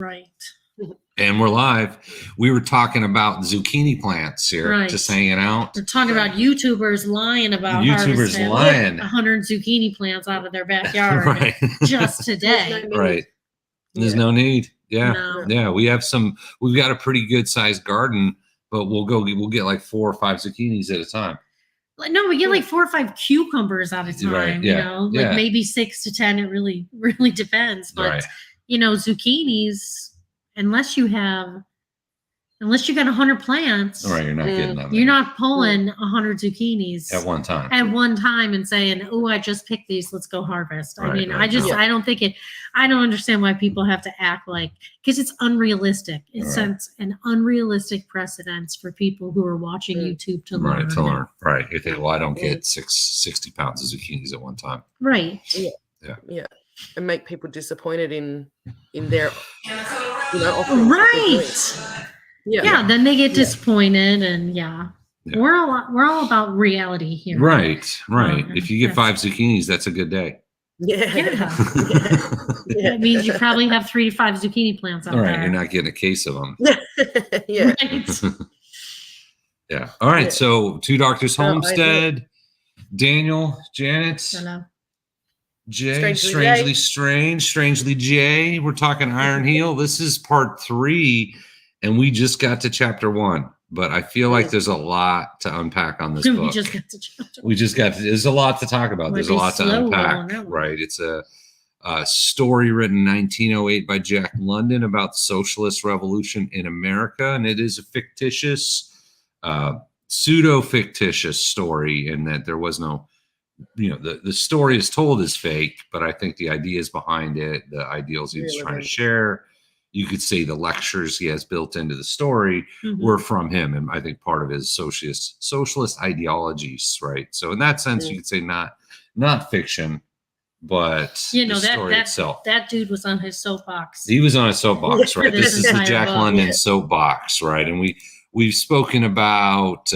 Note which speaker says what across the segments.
Speaker 1: Right.
Speaker 2: And we're live. We were talking about zucchini plants here, just hanging out.
Speaker 1: We're talking about YouTubers lying about harvesting 100 zucchini plants out of their backyard just today.
Speaker 2: Right. There's no need. Yeah. Yeah. We've got a pretty good sized garden, but we'll get like 4 or 5 zucchinis at a time.
Speaker 1: No, we get like 4 or 5 cucumbers at a time,
Speaker 2: right.
Speaker 1: you know, like maybe 6 to 10. It really depends. But, you know, zucchinis, unless you got 100 plants,
Speaker 2: you're not getting them.
Speaker 1: You're not pulling 100 zucchinis
Speaker 2: at one time.
Speaker 1: And saying, "Oh, I just picked these. Let's go harvest." I mean, I don't think it. I don't understand why people have to act like, because it's unrealistic. It sets an unrealistic precedence for people who are watching YouTube to learn.
Speaker 2: Right. You think, well, I don't get 60 pounds of zucchinis at one time.
Speaker 1: Right.
Speaker 3: Yeah. And make people disappointed in their,
Speaker 1: right. Yeah, then they get disappointed, and we're all about reality here.
Speaker 2: Right. If you get 5 zucchinis, that's a good day.
Speaker 1: That means you probably have 3 to 5 zucchini plants out there.
Speaker 2: You're not getting a case of them.
Speaker 1: Right.
Speaker 2: All right. So 2 Doctors Homestead, Daniel, Janet.
Speaker 1: Hello.
Speaker 2: Jay, Strangely Strange, Strangely Jay. We're talking Iron Heel. This is part 3, and we just got to chapter 1. But I feel like there's a lot to unpack on this book.
Speaker 1: We just got to chapter 1.
Speaker 2: There's a lot to talk about. There's a lot to unpack. Right. It's a story written in 1908 by Jack London about the socialist revolution in America, and it is a fictitious, pseudo-fictitious story in that there was no. The story is told as fake, but I think the ideas behind it, the ideals he was trying to share, you could say the lectures he has built into the story were from him. And I think part of his socialist ideologies, right? So in that sense, you could say not fiction, but the story itself.
Speaker 1: That dude was on his soapbox.
Speaker 2: He was on his soapbox, right? This is the Jack London soapbox, right? And we've spoken about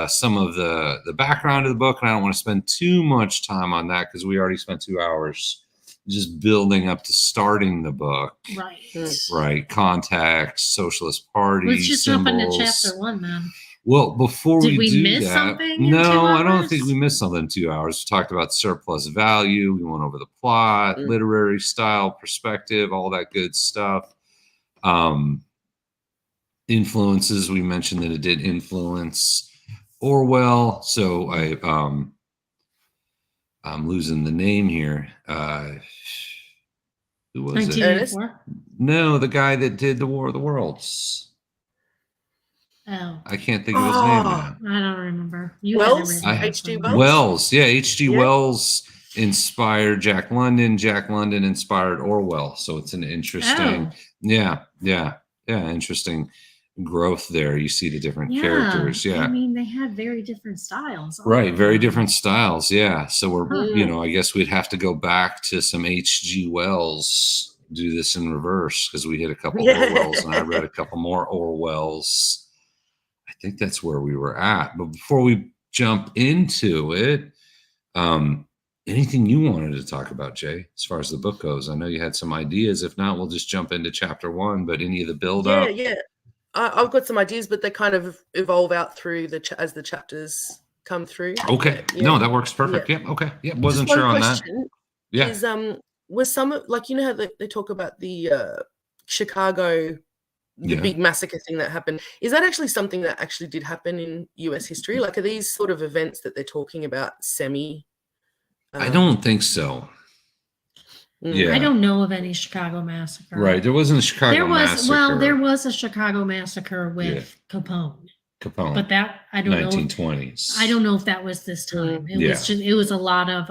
Speaker 2: some of the background of the book, and I don't want to spend too much time on that because we already spent 2 hours just building up to starting the book. Right. Context, Socialist Party.
Speaker 1: Let's just jump into chapter 1, man.
Speaker 2: Well, before
Speaker 1: Did we miss something?
Speaker 2: No, I don't think we missed something in 2 hours. We talked about surplus value. We went over the plot, literary style, perspective, all that good stuff. Influences, we mentioned that it did influence Orwell. So I'm losing the name here. Who was
Speaker 1: 1984?
Speaker 2: it? No, the guy that did the War of the Worlds.
Speaker 1: Oh,
Speaker 2: I can't think of his name now.
Speaker 1: I don't remember.
Speaker 3: H.G. Wells.
Speaker 2: Wells, H.G. Wells inspired Jack London. Jack London inspired Orwell. So it's an interesting, interesting growth there. You see the different characters. I
Speaker 1: mean, they had very different styles.
Speaker 2: Right, very different styles. Yeah. So we're, I guess we'd have to go back to some H.G. Wells, do this in reverse, because we hit a couple Orwells, and I read a couple more Orwells. I think that's where we were at. But before we jump into it, anything you wanted to talk about, Jay, as far as the book goes? I know you had some ideas. If not, we'll just jump into chapter 1. But any of the build up?
Speaker 3: Yeah. I've got some ideas, but they kind of evolve out through as the chapters come through.
Speaker 2: Okay. No, that works perfect. Yeah. Okay. Yeah. Wasn't sure on that. Yeah.
Speaker 3: Is was some how they talk about the Chicago, the big massacre thing that happened? Is that actually something that actually did happen in U.S. history? Like, are these sort of events that they're talking about
Speaker 2: I don't think so. Yeah.
Speaker 1: I don't know of any Chicago massacre.
Speaker 2: Right. There wasn't a Chicago massacre.
Speaker 1: Well, there was a Chicago massacre with Capone.
Speaker 2: But
Speaker 1: that, I don't
Speaker 2: 1920s.
Speaker 1: know. I don't know if that was this time. It was a lot of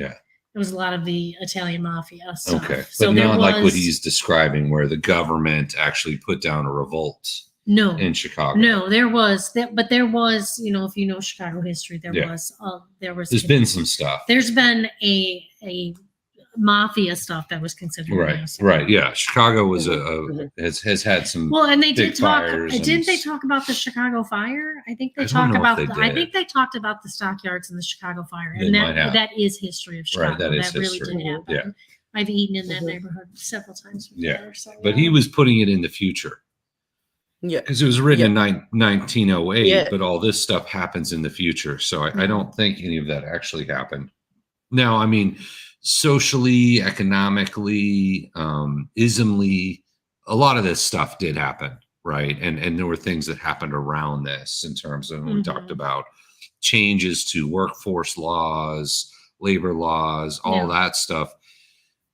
Speaker 1: it was a lot of the Italian mafia stuff.
Speaker 2: Okay. But not like what he's describing, where the government actually put down a revolt.
Speaker 1: No.
Speaker 2: In Chicago.
Speaker 1: No, there was but there was, if you know Chicago history, there's
Speaker 2: been some stuff.
Speaker 1: There's been a mafia stuff that was considered
Speaker 2: right. Yeah, Chicago was has had some.
Speaker 1: Well, and they did talk. Didn't they talk about the Chicago fire? I think they talked about. I think they talked about the stockyards and the Chicago fire, and that is history of Chicago.
Speaker 2: Right, that is
Speaker 1: history.
Speaker 2: Really did happen.
Speaker 1: I've eaten in that neighborhood several times before.
Speaker 2: Yeah.
Speaker 1: So,
Speaker 2: But he was putting it in the future.
Speaker 3: Yeah.
Speaker 2: Because it was written in 1908,
Speaker 3: Yeah.
Speaker 2: but all this stuff happens in the future. So I don't think any of that actually happened. Now, I mean, socially, economically, ismly, a lot of this stuff did happen, right? And there were things that happened around this in terms of when we talked about changes to workforce laws, labor laws, all that stuff.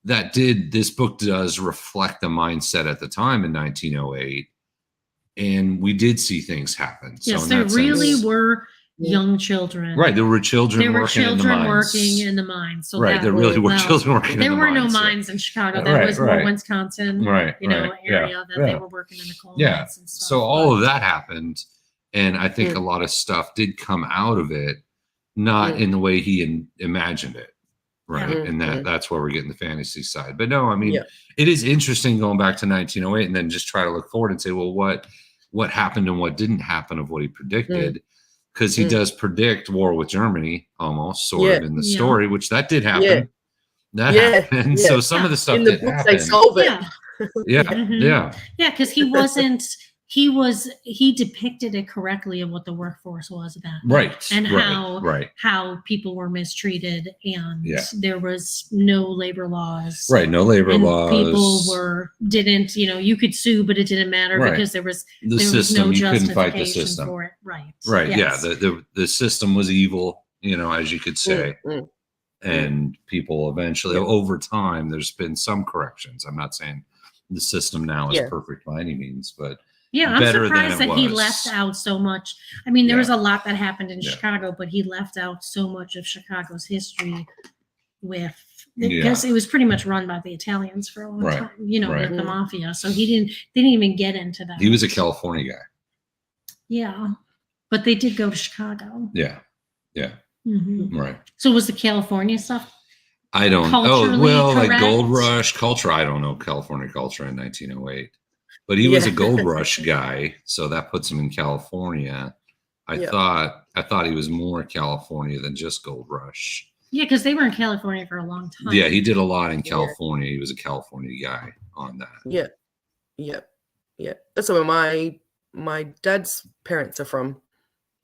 Speaker 2: This book does reflect the mindset at the time in 1908. And we did see things happen.
Speaker 1: Yes,
Speaker 2: so
Speaker 1: there really were young children.
Speaker 2: Right, there were children working in the mines.
Speaker 1: So
Speaker 2: right, there really were children working in the mines.
Speaker 1: There were no mines in Chicago. There was more Wisconsin, area that they were working in the coal mines and stuff.
Speaker 2: So all of that happened. And I think a lot of stuff did come out of it, not in the way he imagined it. Right. And that's where we're getting the fantasy side. But no, I mean, it is interesting going back to 1908 and then just try to look forward and say, well, what happened and what didn't happen of what he predicted? Because he does predict war with Germany almost sort of in the story, which that did happen. That happened. So some of the stuff
Speaker 3: in the
Speaker 2: did
Speaker 3: books
Speaker 2: happen.
Speaker 3: they solve it.
Speaker 2: Yeah.
Speaker 1: Because he wasn't. He depicted it correctly of what the workforce was about, and how people were mistreated, and there was no labor laws,
Speaker 2: no labor laws.
Speaker 1: People didn't, you could sue, but it didn't matter because there was
Speaker 2: system.
Speaker 1: No
Speaker 2: you couldn't fight the
Speaker 1: justification
Speaker 2: system
Speaker 1: for it,
Speaker 2: yes. The system was evil, as you could say, and people eventually over time there's been some corrections. I'm not saying the system now is perfect by any means, but
Speaker 1: I'm surprised that he left out so much. I mean, there was a lot that happened in Chicago, but he left out so much of Chicago's history because it was pretty much run by the Italians for a long time, with the mafia. So they didn't even get into that.
Speaker 2: He was a California guy.
Speaker 1: Yeah, but they did go to Chicago.
Speaker 2: Yeah. Right.
Speaker 1: So was the California stuff?
Speaker 2: I don't know.
Speaker 1: Correct?
Speaker 2: Like Gold Rush culture. I don't know California culture in 1908. But he was a Gold Rush guy, so that puts him in California. I thought he was more California than just Gold Rush.
Speaker 1: Yeah, because they were in California for a long time.
Speaker 2: Yeah, he did a lot in California. He was a California guy on that.
Speaker 3: Yeah. That's where my dad's parents are from.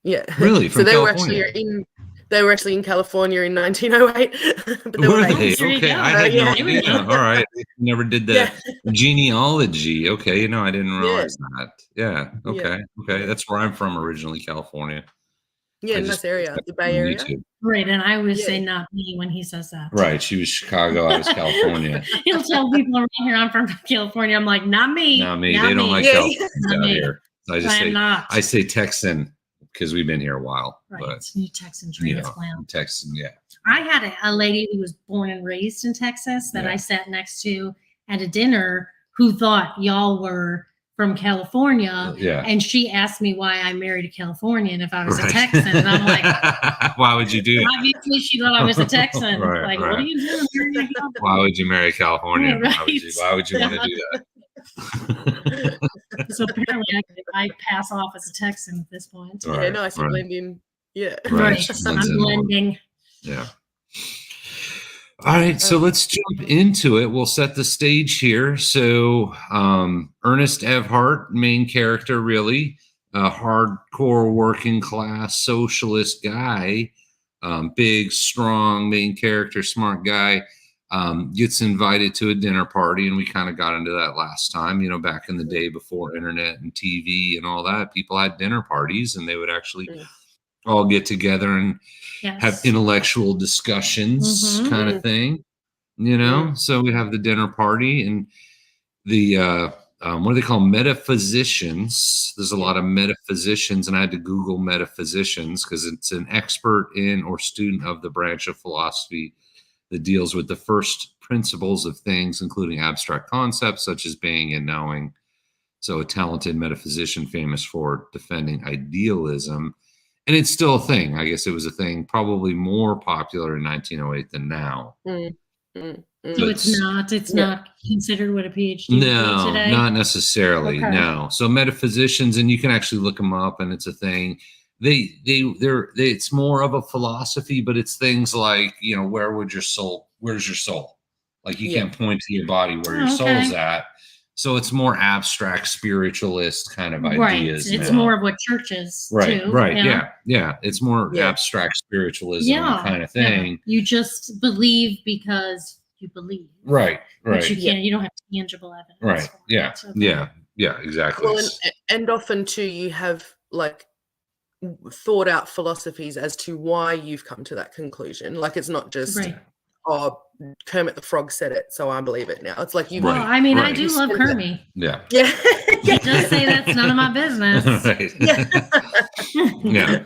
Speaker 3: Yeah.
Speaker 2: Really? From
Speaker 3: so they
Speaker 2: California?
Speaker 3: They were actually in California in 1908. But they
Speaker 2: were they? Okay, I had no idea. All right, never did the genealogy. Okay, I didn't realize that. Yeah. Okay. That's where I'm from originally, California.
Speaker 3: Yeah, in this area, the Bay Area.
Speaker 1: Right, and I always say not me when he says that.
Speaker 2: Right, she was Chicago, I was California.
Speaker 1: He'll tell people around here I'm from California. I'm like, not me.
Speaker 2: Not me. They don't like California down here. So I
Speaker 1: say
Speaker 2: Texan because we've been here a while.
Speaker 1: Right,
Speaker 2: but
Speaker 1: you Texan transplant.
Speaker 2: Texan,
Speaker 1: I had a lady who was born and raised in Texas that I sat next to at a dinner who thought y'all were from California. And she asked me why I married a Californian if I was a Texan. And I'm like,
Speaker 2: why would you do that?
Speaker 1: Obviously, she thought I was a Texan. What are you doing?
Speaker 2: Why would you marry a Californian? Why would you want to do that?
Speaker 1: So apparently I pass off as a Texan at this point.
Speaker 3: I should blend in. Yeah.
Speaker 1: Right. I'm blending.
Speaker 2: Yeah. All right, so let's jump into it. We'll set the stage here. So Ernest Everhart, main character, really, a hardcore working class socialist guy, big, strong main character, smart guy, gets invited to a dinner party. And we kind of got into that last time, back in the day before internet and TV and all that, people had dinner parties and they would actually all get together and have intellectual discussions kind of thing, So we have the dinner party and the, what do they call metaphysicians? There's a lot of metaphysicians, and I had to Google metaphysicians because it's an expert in or student of the branch of philosophy that deals with the first principles of things, including abstract concepts such as being and knowing. So a talented metaphysician famous for defending idealism. And it's still a thing. I guess it was a thing probably more popular in 1908 than now.
Speaker 1: So it's not considered what a PhD would be today?
Speaker 2: No, not necessarily. Okay. No. So metaphysicians, and you can actually look them up and it's a thing. It's more of a philosophy, but it's things like, where's your soul? Like you can't point to your body where your soul's at. So it's more abstract spiritualist kind of ideas.
Speaker 1: It's
Speaker 2: now.
Speaker 1: more of what churches do.
Speaker 2: Right. Yeah. It's more abstract spiritualism kind of thing.
Speaker 1: You just believe because you believe.
Speaker 2: Right.
Speaker 1: But you don't have tangible evidence.
Speaker 2: Right. Yeah, exactly.
Speaker 3: Well, and often too, you have like thought out philosophies as to why you've come to that conclusion. Like it's not just Kermit the Frog said it, so I believe it now. It's like you.
Speaker 1: Well, I mean, I do love Kermit.
Speaker 2: Yeah.
Speaker 1: He does say that's none of my business.
Speaker 2: Right. Yeah.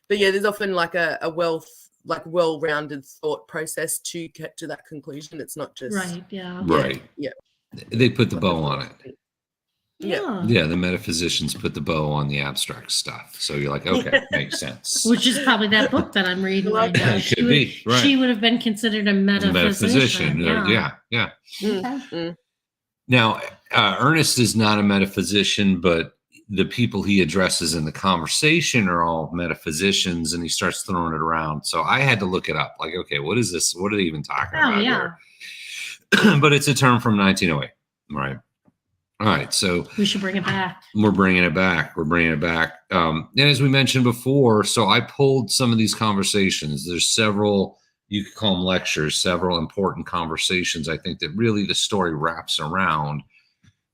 Speaker 3: But yeah, there's often like a well-rounded thought process to get to that conclusion. It's not just
Speaker 2: Right.
Speaker 3: Yeah.
Speaker 2: They put the bow on it.
Speaker 3: Yeah.
Speaker 2: The metaphysicians put the bow on the abstract stuff. So you're like, okay, makes sense.
Speaker 1: Which is probably that book that I'm reading right now. She would have been considered a metaphysician.
Speaker 2: Yeah.
Speaker 3: Mm-hmm.
Speaker 2: Now, Ernest is not a metaphysician, but the people he addresses in the conversation are all metaphysicians, and he starts throwing it around. So I had to look it up. Like, okay, what is this? What are they even talking about here? But it's a term from 1908, right? All right, so
Speaker 1: we should bring it back.
Speaker 2: We're bringing it back. And as we mentioned before, so I pulled some of these conversations. There's several, you could call them lectures, several important conversations. I think that really the story wraps around.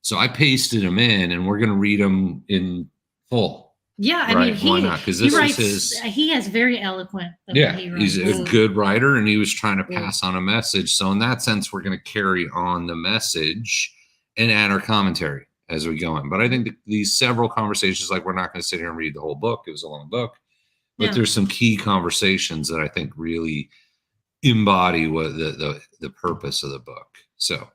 Speaker 2: So I pasted them in, and we're going to read them in full.
Speaker 1: Yeah, I mean,
Speaker 2: why not? Because
Speaker 1: he has very eloquent.
Speaker 2: He's a good writer, and he was trying to pass on a message. So in that sense, we're going to carry on the message and add our commentary as we go in. But I think these several conversations, like we're not going to sit here and read the whole book. It was a long book. But there's some key conversations that I think really embody what the purpose of the book. So,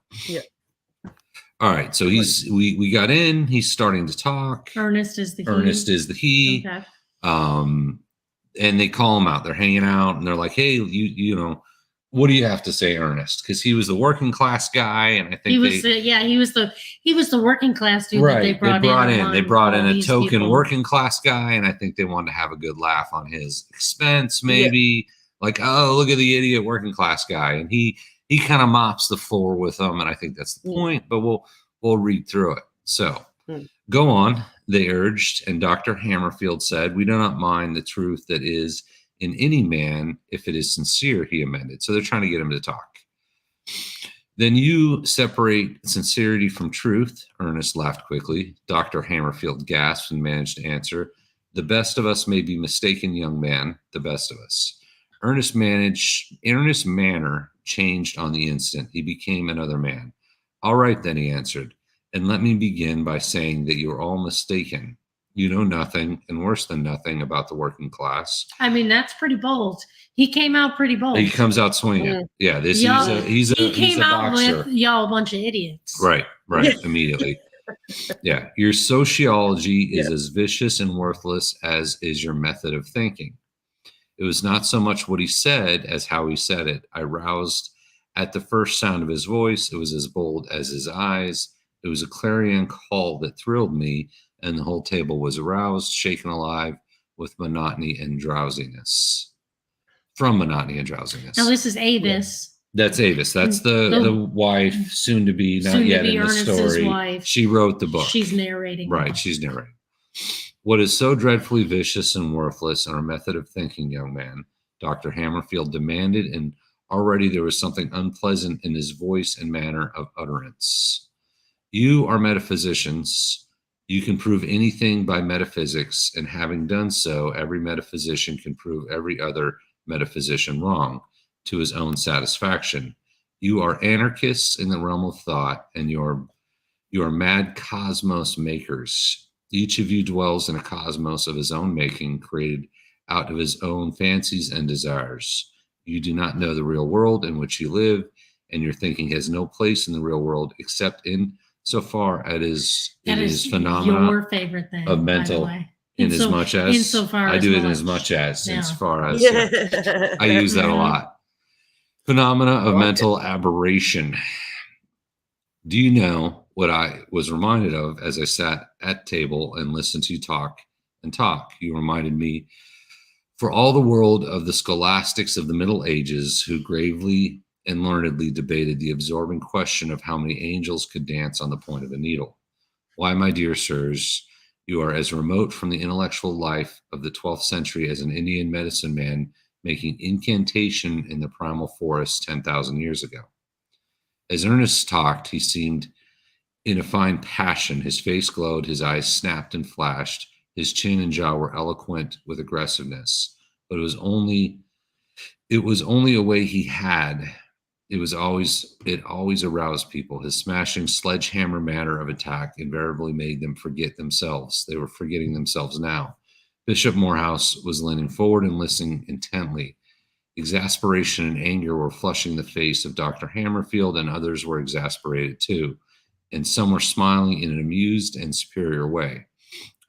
Speaker 2: all right. So we got in. He's starting to talk.
Speaker 1: Ernest is the
Speaker 2: he.
Speaker 1: Okay.
Speaker 2: And they call him out. They're hanging out, and they're like, "Hey, you know, what do you have to say, Ernest?" Because he was the working class guy, and I think he was the working class dude that they brought in. They brought in a token working class guy, and I think they wanted to have a good laugh on his expense, maybe. Like, oh, look at the idiot working class guy, and he kind of mops the floor with them, and I think that's the point. But we'll read through it. So go on, they urged, and Dr. Hammerfield said, "We do not mind the truth that is in any man, if it is sincere," he amended. So they're trying to get him to talk. "Then you separate sincerity from truth," Ernest laughed quickly. Dr. Hammerfield gasped and managed to answer, "The best of us may be mistaken, young man, the best of us." Ernest's manner changed on the instant. He became another man. "All right, then," he answered, "and let me begin by saying that you are all mistaken. You know nothing, and worse than nothing, about the working class."
Speaker 1: I mean, that's pretty bold. He came out pretty bold.
Speaker 2: He comes out swinging. Yeah, he's a boxer.
Speaker 1: With y'all a bunch of idiots.
Speaker 2: Right, immediately. Yeah, your sociology is as vicious and worthless as is your method of thinking. It was not so much what he said as how he said it. I roused at the first sound of his voice. It was as bold as his eyes. It was a clarion call that thrilled me, and the whole table was aroused, shaken alive with monotony and drowsiness. From monotony and drowsiness.
Speaker 1: Now this is Avis.
Speaker 2: That's Avis. That's the wife, soon to be, not yet in the story.
Speaker 1: Wife.
Speaker 2: She wrote the book.
Speaker 1: She's narrating.
Speaker 2: Right, she's narrating. "What is so dreadfully vicious and worthless in our method of thinking, young man?" Dr. Hammerfield demanded, and already there was something unpleasant in his voice and manner of utterance. "You are metaphysicians. You can prove anything by metaphysics, and having done so, every metaphysician can prove every other metaphysician wrong to his own satisfaction. You are anarchists in the realm of thought, and you are mad cosmos makers. Each of you dwells in a cosmos of his own making, created out of his own fancies and desires. You do not know the real world in which you live, and your thinking has no place in the real world except in so far as it is phenomena
Speaker 1: your favorite thing
Speaker 2: of mental, insofar as I do it as much as I use that a lot. Phenomena of mental aberration. Do you know what I was reminded of as I sat at table and listened to you talk and talk? You reminded me, for all the world, of the scholastics of the Middle Ages, who gravely and learnedly debated the absorbing question of how many angels could dance on the point of a needle. Why, my dear sirs, you are as remote from the intellectual life of the 12th century as an Indian medicine man making incantation in the primal forest 10,000 years ago. As Ernest talked, he seemed in a fine passion. His face glowed, his eyes snapped and flashed, his chin and jaw were eloquent with aggressiveness. But it was only a way he had. It always aroused people. His smashing sledgehammer manner of attack invariably made them forget themselves. They were forgetting themselves now. Bishop Morehouse was leaning forward and listening intently. Exasperation and anger were flushing the face of Dr. Hammerfield, and others were exasperated too, and some were smiling in an amused and superior way.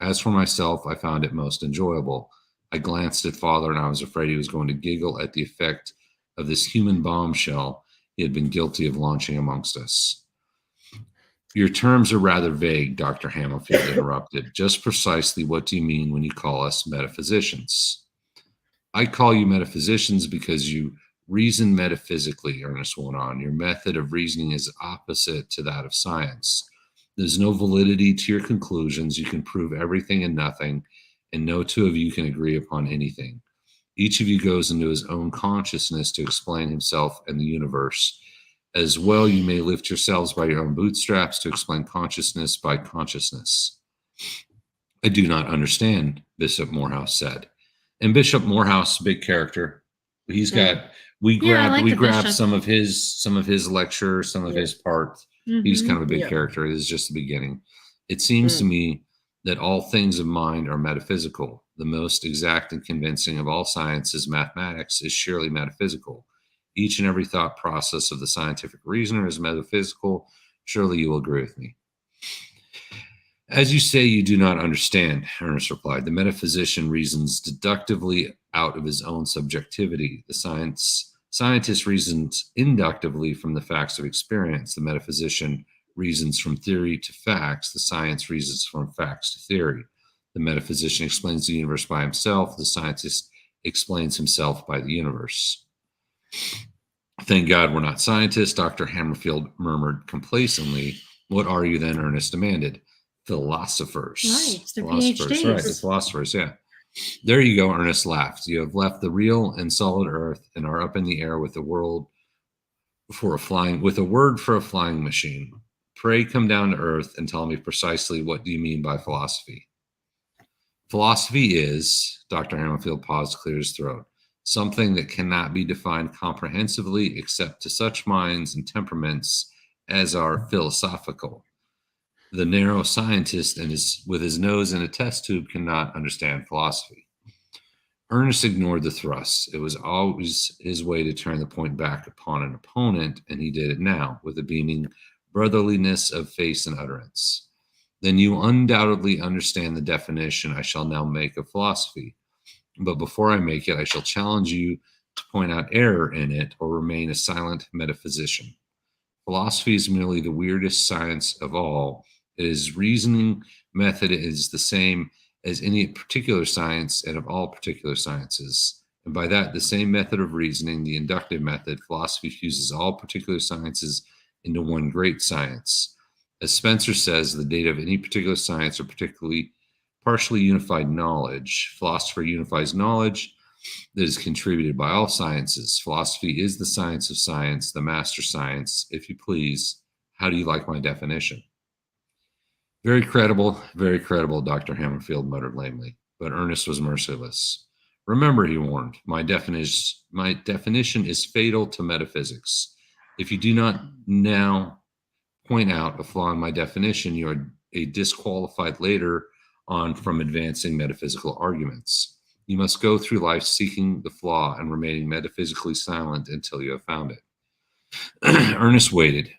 Speaker 2: As for myself, I found it most enjoyable. I glanced at Father, and I was afraid he was going to giggle at the effect of this human bombshell he had been guilty of launching amongst us. Your terms are rather vague, Dr. Hammerfield interrupted. Just precisely what do you mean when you call us metaphysicians? I call you metaphysicians because you reason metaphysically, Ernest went on. Your method of reasoning is opposite to that of science. There's no validity to your conclusions. You can prove everything and nothing, and no two of you can agree upon anything. Each of you goes into his own consciousness to explain himself and the universe. As well, you may lift yourselves by your own bootstraps to explain consciousness by consciousness. I do not understand, Bishop Morehouse said. And Bishop Morehouse, big character. We grabbed some of his lecture, some of his parts. Mm-hmm. He's kind of a big character. It is just the beginning. It seems to me that all things of mind are metaphysical. The most exact and convincing of all sciences, mathematics, is surely metaphysical. Each and every thought process of the scientific reasoner is metaphysical. Surely you will agree with me. As you say, you do not understand, Ernest replied. The metaphysician reasons deductively out of his own subjectivity. The scientist reasons inductively from the facts of experience. The metaphysician reasons from theory to facts. The science reasons from facts to theory. The metaphysician explains the universe by himself. The scientist explains himself by the universe. Thank God we're not scientists, Dr. Hammerfield murmured complacently. What are you then? Ernest demanded. Philosophers.
Speaker 1: Right, it's their PhDs.
Speaker 2: Right, the philosophers, yeah. There you go, Ernest laughed. You have left the real and solid earth and are up in the air with a word for a flying machine. Pray come down to earth and tell me precisely what do you mean by philosophy. Philosophy is, Dr. Hammerfield paused to clear his throat, something that cannot be defined comprehensively except to such minds and temperaments as are philosophical. The narrow scientist with his nose in a test tube cannot understand philosophy. Ernest ignored the thrust. It was always his way to turn the point back upon an opponent, and he did it now with a beaming brotherliness of face and utterance. Then you undoubtedly understand the definition I shall now make of philosophy. But before I make it, I shall challenge you to point out error in it or remain a silent metaphysician. Philosophy is merely the weirdest science of all. Its reasoning method is the same as any particular science and of all particular sciences. And by that, the same method of reasoning, the inductive method, philosophy fuses all particular sciences into one great science. As Spencer says, the data of any particular science are partially unified knowledge. Philosophy unifies knowledge that is contributed by all sciences. Philosophy is the science of science, the master science. If you please, how do you like my definition? Very credible, Dr. Hammerfield muttered lamely. But Ernest was merciless. Remember, he warned, my definition is fatal to metaphysics. If you do not now point out a flaw in my definition, you are disqualified later on from advancing metaphysical arguments. You must go through life seeking the flaw and remaining metaphysically silent until you have found it. Ernest waited.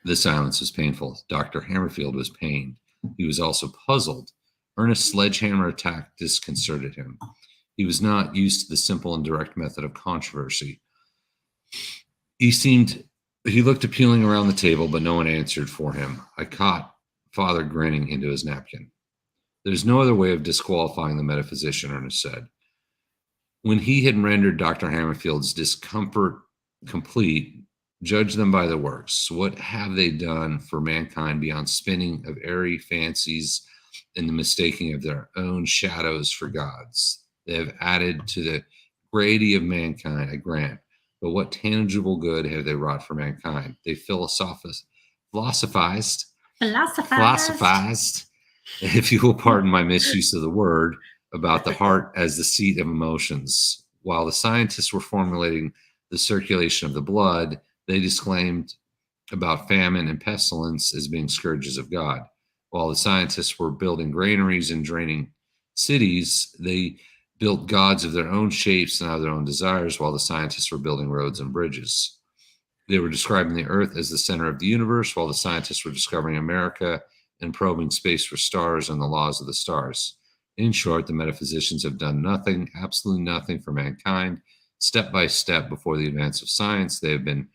Speaker 2: The silence was painful. Dr. Hammerfield was pained. He was also puzzled. Ernest's sledgehammer attack disconcerted him. He was not used to the simple and direct method of controversy. He looked appealing around the table, but no one answered for him. I caught Father grinning into his napkin. There's no other way of disqualifying the metaphysician, Ernest said. When he had rendered Dr. Hammerfield's discomfort complete, judge them by their works. What have they done for mankind beyond spinning of airy fancies and the mistaking of their own shadows for gods? They have added to the grady of mankind, I grant, but what tangible good have they wrought for mankind? They philosophized, if you will pardon my misuse of the word, about the heart as the seat of emotions. While the scientists were formulating the circulation of the blood, they disclaimed about famine and pestilence as being scourges of God. While the scientists were building granaries and draining cities, they built gods of their own shapes and of their own desires, while the scientists were building roads and bridges. They were describing the earth as the center of the universe, while the scientists were discovering America and probing space for stars and the laws of the stars. In short, the metaphysicians have done nothing, absolutely nothing for mankind. Step by step before the advance of science, they have been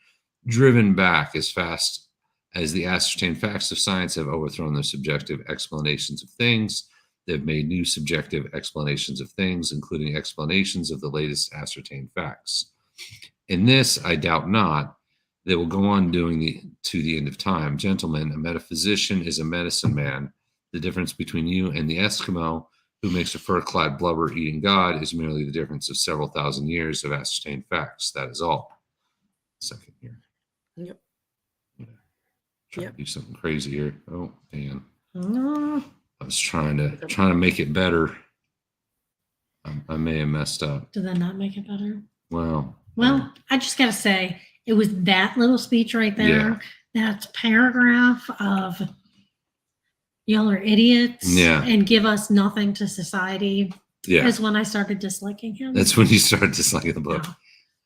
Speaker 2: driven back as fast as the ascertained facts of science have overthrown their subjective explanations of things. They've made new subjective explanations of things, including explanations of the latest ascertained facts. In this, I doubt not, they will go on doing to the end of time. Gentlemen, a metaphysician is a medicine man. The difference between you and the Eskimo, who makes a fur-clad blubber-eating god, is merely the difference of several thousand years of ascertained facts. That is all. Second here.
Speaker 3: Yep.
Speaker 2: Trying to do something crazy here. Oh, man.
Speaker 1: Oh.
Speaker 2: I was trying to make it better. I may have messed up.
Speaker 1: Did that not make it better?
Speaker 2: Well,
Speaker 1: I just gotta say, it was that little speech right there. Yeah. That paragraph of y'all are idiots and give us nothing to society. Yeah. Is when I started disliking him.
Speaker 2: That's when you started disliking the book.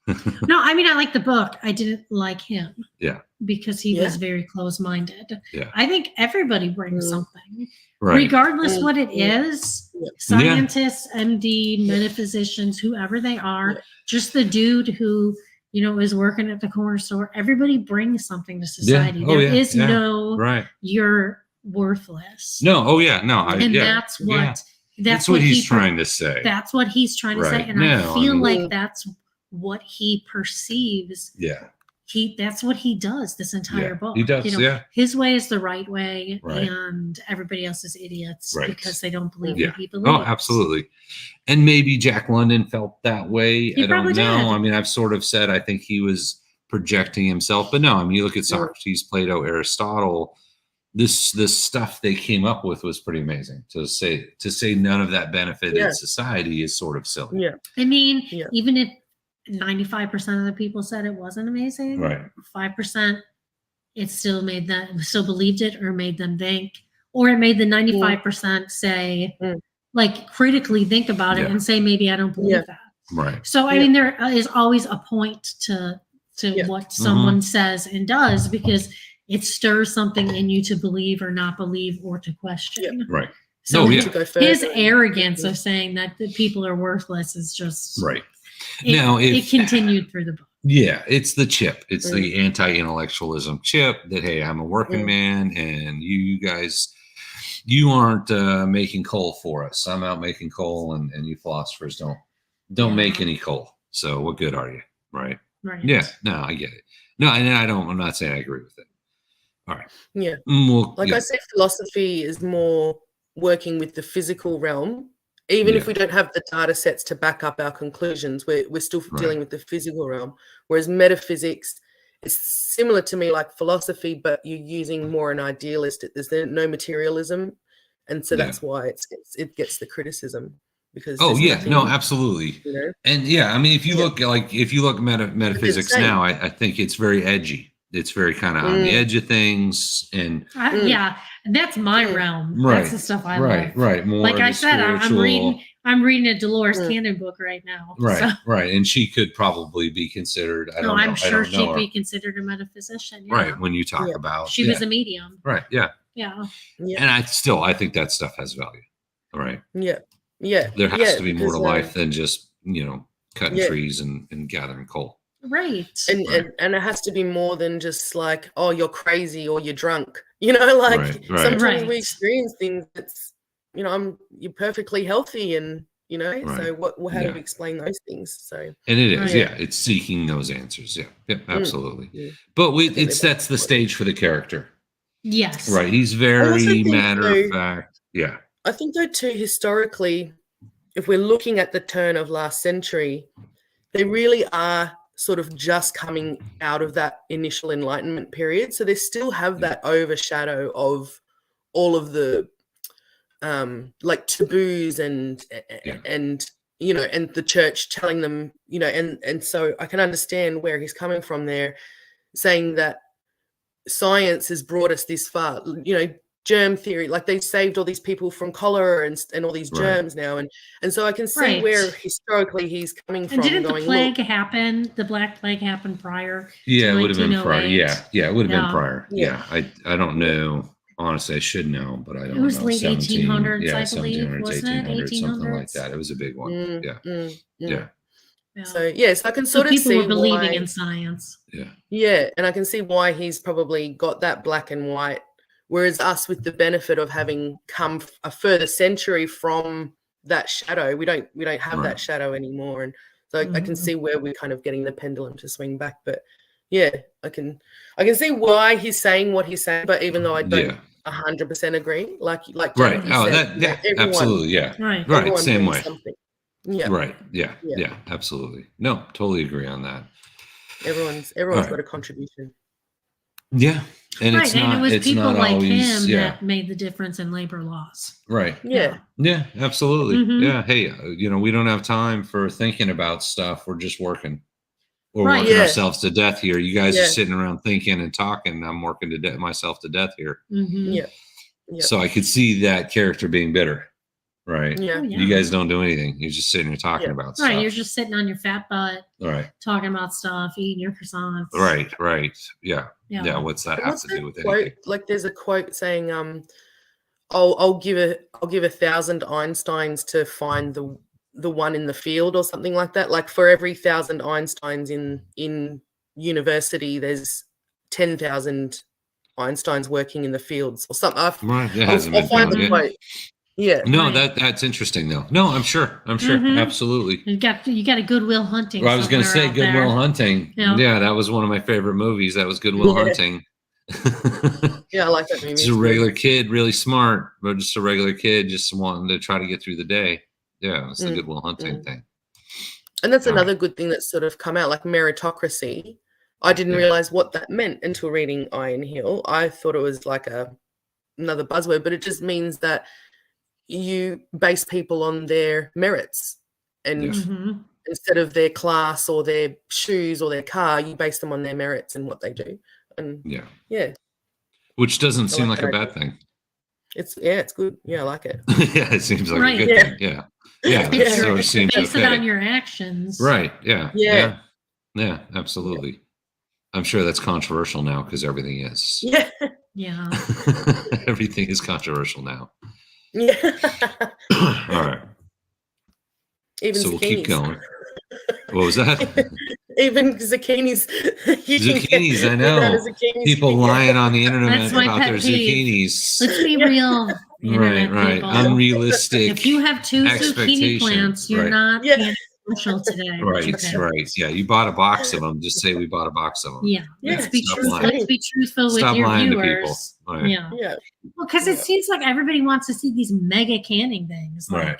Speaker 1: Yeah. No, I mean, I like the book. I didn't like him.
Speaker 2: Yeah.
Speaker 1: Because he was very close-minded.
Speaker 2: Yeah.
Speaker 1: I think everybody brings something. Right. Regardless what it is, scientists, MD, metaphysicians, whoever they are, just the dude who, is working at the corner store, everybody brings something to society. Yeah. There is no, you're worthless.
Speaker 2: No, no.
Speaker 1: That's
Speaker 2: what he's trying to say.
Speaker 1: That's what he's trying to say. And I feel like that's what he perceives.
Speaker 2: Yeah.
Speaker 1: That's what he does this entire book.
Speaker 2: He does,
Speaker 1: His way is the right way, and everybody else is idiots because they don't believe what he believes.
Speaker 2: Oh, absolutely. And maybe Jack London felt that way. I don't know. Did. I mean, I've sort of said I think he was projecting himself, but no, I mean, you look at Socrates, Plato, Aristotle, this stuff they came up with was pretty amazing. To say none of that benefited society is sort of silly.
Speaker 3: Yeah.
Speaker 1: I mean, even if 95% of the people said it wasn't amazing.
Speaker 2: Right.
Speaker 1: 5%, it still believed it or made them think, or it made the 95% say, like critically think about it and say, maybe I don't believe that.
Speaker 2: Right.
Speaker 1: So, I mean, there is always a point to what someone says and does, because it stirs something in you to believe or not believe or to question.
Speaker 3: Yeah.
Speaker 2: Right.
Speaker 1: So his arrogance of saying that the people are worthless is just
Speaker 2: right.
Speaker 1: It continued through the book.
Speaker 2: Yeah, it's the chip. It's the anti-intellectualism chip that, hey, I'm a working man, and you guys, you aren't making coal for us. I'm out making coal, and you philosophers don't make any coal. So what good are you? Right.
Speaker 1: Right.
Speaker 2: Yeah. No, I get it. No, and I'm not saying I agree with it. All right.
Speaker 3: Yeah.
Speaker 2: Well,
Speaker 3: I say, philosophy is more working with the physical realm. Even if we don't have the data sets to back up our conclusions, we're still dealing with the physical realm. Whereas metaphysics is similar to me like philosophy, but you're using more an idealist. There's no materialism. And so that's why it gets the criticism. Because
Speaker 2: absolutely. And I mean, if you look metaphysics now, I think it's very edgy. It's very kind of on the edge of things, and
Speaker 1: that's my realm.
Speaker 2: Right,
Speaker 1: that's the stuff I love.
Speaker 2: Right. More
Speaker 1: like I said, I'm reading a Dolores Cannon book right now.
Speaker 2: Right, and she could probably be considered.
Speaker 1: I'm sure she'd be considered a metaphysician. Yeah.
Speaker 2: Right, when you talk about
Speaker 1: she was a medium.
Speaker 2: Right. Yeah. And I think that stuff has value. All right.
Speaker 3: Yeah.
Speaker 2: There has to be more to life than just cutting trees and gathering coal.
Speaker 1: Right.
Speaker 3: And it has to be more than just like, oh, you're crazy or you're drunk. Sometimes we experience things that's, you're perfectly healthy and, you know.
Speaker 2: Right.
Speaker 3: So how
Speaker 2: Yeah.
Speaker 3: to explain those things? So
Speaker 2: And it is,
Speaker 1: Right.
Speaker 2: yeah. It's seeking those answers. Yeah. Yep, absolutely.
Speaker 3: mm.
Speaker 2: But
Speaker 3: think
Speaker 2: it
Speaker 3: they're
Speaker 2: sets the
Speaker 3: both
Speaker 2: stage for the character.
Speaker 1: Yes.
Speaker 2: Right. He's
Speaker 3: I also
Speaker 2: very
Speaker 3: think,
Speaker 2: matter
Speaker 3: though,
Speaker 2: of fact. Yeah.
Speaker 3: I think though too, historically, if we're looking at the turn of last century, they really are sort of just coming out of that initial Enlightenment period. So they still have that overshadow of all of the like taboos and you know, and the church telling them, you know, and so I can understand where he's coming from there, saying that science has brought us this far, you know, germ theory, like they've saved all these people from cholera and all these germs now, and so I can see where historically he's coming from.
Speaker 1: And didn't
Speaker 3: going,
Speaker 1: the plague happen? The Black Plague happened prior.
Speaker 2: Yeah,
Speaker 1: to
Speaker 2: it would have been prior.
Speaker 1: 1908?
Speaker 2: Yeah, it would have been prior.
Speaker 3: Yeah.
Speaker 2: I don't know. Honestly, I should know, but I don't know.
Speaker 1: It was late
Speaker 2: 17,
Speaker 1: 1800s,
Speaker 2: yeah,
Speaker 1: I believe,
Speaker 2: 1700s,
Speaker 1: wasn't it?
Speaker 2: 1800s, something like
Speaker 1: 1800s?
Speaker 2: that. It was a big one. Yeah.
Speaker 3: So yes, I can
Speaker 1: So
Speaker 3: sort of
Speaker 1: people
Speaker 3: see
Speaker 1: were believing
Speaker 3: why,
Speaker 1: in science.
Speaker 3: yeah, and I can see why he's probably got that black and white, whereas us, with the benefit of having come a further century from that shadow, we don't have that shadow anymore, and so I can see where we're kind of getting the pendulum to swing back. But yeah, I can see why he's saying what he's saying, but even though I don't 100% agree, like
Speaker 2: Right.
Speaker 3: Jackie
Speaker 2: Oh,
Speaker 3: said,
Speaker 2: that
Speaker 3: everyone,
Speaker 2: absolutely. Yeah.
Speaker 1: Right.
Speaker 2: Right. Same way.
Speaker 3: Something. Yeah.
Speaker 2: Right. Yeah. Absolutely. No, totally agree on that.
Speaker 3: Everyone's got a contribution.
Speaker 2: Yeah. And
Speaker 1: Right,
Speaker 2: it's
Speaker 1: and
Speaker 2: not,
Speaker 1: it was
Speaker 2: it's
Speaker 1: people
Speaker 2: not
Speaker 1: like
Speaker 2: always,
Speaker 1: him that made the difference in labor laws.
Speaker 2: Right.
Speaker 3: Yeah.
Speaker 2: Yeah, absolutely.
Speaker 1: Mhm.
Speaker 2: Yeah. Hey, you know, we don't have time for thinking about stuff. We're just working. We're
Speaker 1: Right.
Speaker 2: working
Speaker 3: Yeah.
Speaker 2: ourselves to death here. You guys
Speaker 3: Yeah.
Speaker 2: are sitting around thinking and talking. I'm working myself to death here.
Speaker 1: Mhm.
Speaker 3: Yeah.
Speaker 2: So I could see that character being bitter. Right.
Speaker 3: Yeah.
Speaker 1: Oh, yeah.
Speaker 2: You guys don't do anything. You're just sitting here talking about stuff.
Speaker 1: Right, you're just sitting on your fat butt, talking about stuff, eating your croissants.
Speaker 2: Right. Yeah. What's that have to do with
Speaker 3: quote?
Speaker 2: anything?
Speaker 3: Like, there's a quote saying, I'll give 1,000 Einsteins to find the one in the field, or something like that. Like, for every 1,000 Einsteins in university, there's 10,000 Einsteins working in the fields, or something.
Speaker 2: Right. It
Speaker 3: I'll
Speaker 2: hasn't been
Speaker 3: find
Speaker 2: found
Speaker 3: the
Speaker 2: yet.
Speaker 3: quote. Yeah.
Speaker 2: No,
Speaker 1: Right.
Speaker 2: that's interesting though. No, I'm sure.
Speaker 1: Mhm.
Speaker 2: Absolutely.
Speaker 1: You got a Goodwill Hunting.
Speaker 2: Well, I was going to
Speaker 1: somewhere
Speaker 2: say
Speaker 1: out
Speaker 2: Good Will
Speaker 1: there.
Speaker 2: Hunting.
Speaker 1: Yeah.
Speaker 2: That was one of my favorite movies. That was Good Will
Speaker 3: Yeah.
Speaker 2: Hunting.
Speaker 3: Yeah, I like that movie.
Speaker 2: Just a regular kid, really smart, but just a regular kid, just wanting to try to get through the day. Yeah, it's the Good Will Hunting thing.
Speaker 3: And that's another good thing that's sort of come out, like meritocracy. I didn't realize what that meant until reading Iron Hill. I thought it was like another buzzword, but it just means that you base people on their merits, and
Speaker 1: Mhm.
Speaker 3: instead of their class or their shoes or their car, you base them on their merits and what they do. And yeah,
Speaker 2: Which doesn't seem
Speaker 3: like
Speaker 2: like a
Speaker 3: that
Speaker 2: bad thing.
Speaker 3: it's good. Yeah, I like it.
Speaker 2: Yeah, it seems like
Speaker 1: Right.
Speaker 2: a good thing. Yeah. That
Speaker 3: Yeah.
Speaker 2: sort of seems
Speaker 1: Base it
Speaker 2: okay.
Speaker 1: on your actions.
Speaker 2: Right. Yeah.
Speaker 3: Yeah.
Speaker 2: Yeah, absolutely. I'm sure that's controversial now because everything is.
Speaker 3: Yeah.
Speaker 1: Yeah.
Speaker 2: Everything is controversial now.
Speaker 3: Yeah.
Speaker 2: All right.
Speaker 3: Even
Speaker 2: So we'll keep
Speaker 3: zucchinis.
Speaker 2: going. What was that?
Speaker 3: Even zucchinis. You can get
Speaker 2: Zucchinis, I know.
Speaker 3: without a zucchini
Speaker 2: People
Speaker 3: stick.
Speaker 2: lying on the internet
Speaker 1: That's my
Speaker 2: about their
Speaker 1: pet peeve.
Speaker 2: zucchinis.
Speaker 1: Let's be real. Internet
Speaker 2: Right.
Speaker 1: people.
Speaker 2: Unrealistic.
Speaker 1: If you have 2 zucchini
Speaker 2: expectation.
Speaker 1: plants, you're
Speaker 2: Right.
Speaker 1: not
Speaker 3: Yeah.
Speaker 1: being social today.
Speaker 2: Right. Yeah, you bought a box of them. Just say we bought a box of them.
Speaker 1: Yeah.
Speaker 3: Yeah,
Speaker 1: Let's be
Speaker 2: stop
Speaker 1: truthful.
Speaker 2: lying.
Speaker 1: Let's be truthful
Speaker 2: Stop
Speaker 1: with your
Speaker 2: lying to people.
Speaker 1: viewers.
Speaker 2: Right.
Speaker 1: Yeah.
Speaker 3: Yeah.
Speaker 1: Well, because it seems like everybody wants to see these mega canning things, like
Speaker 2: Right.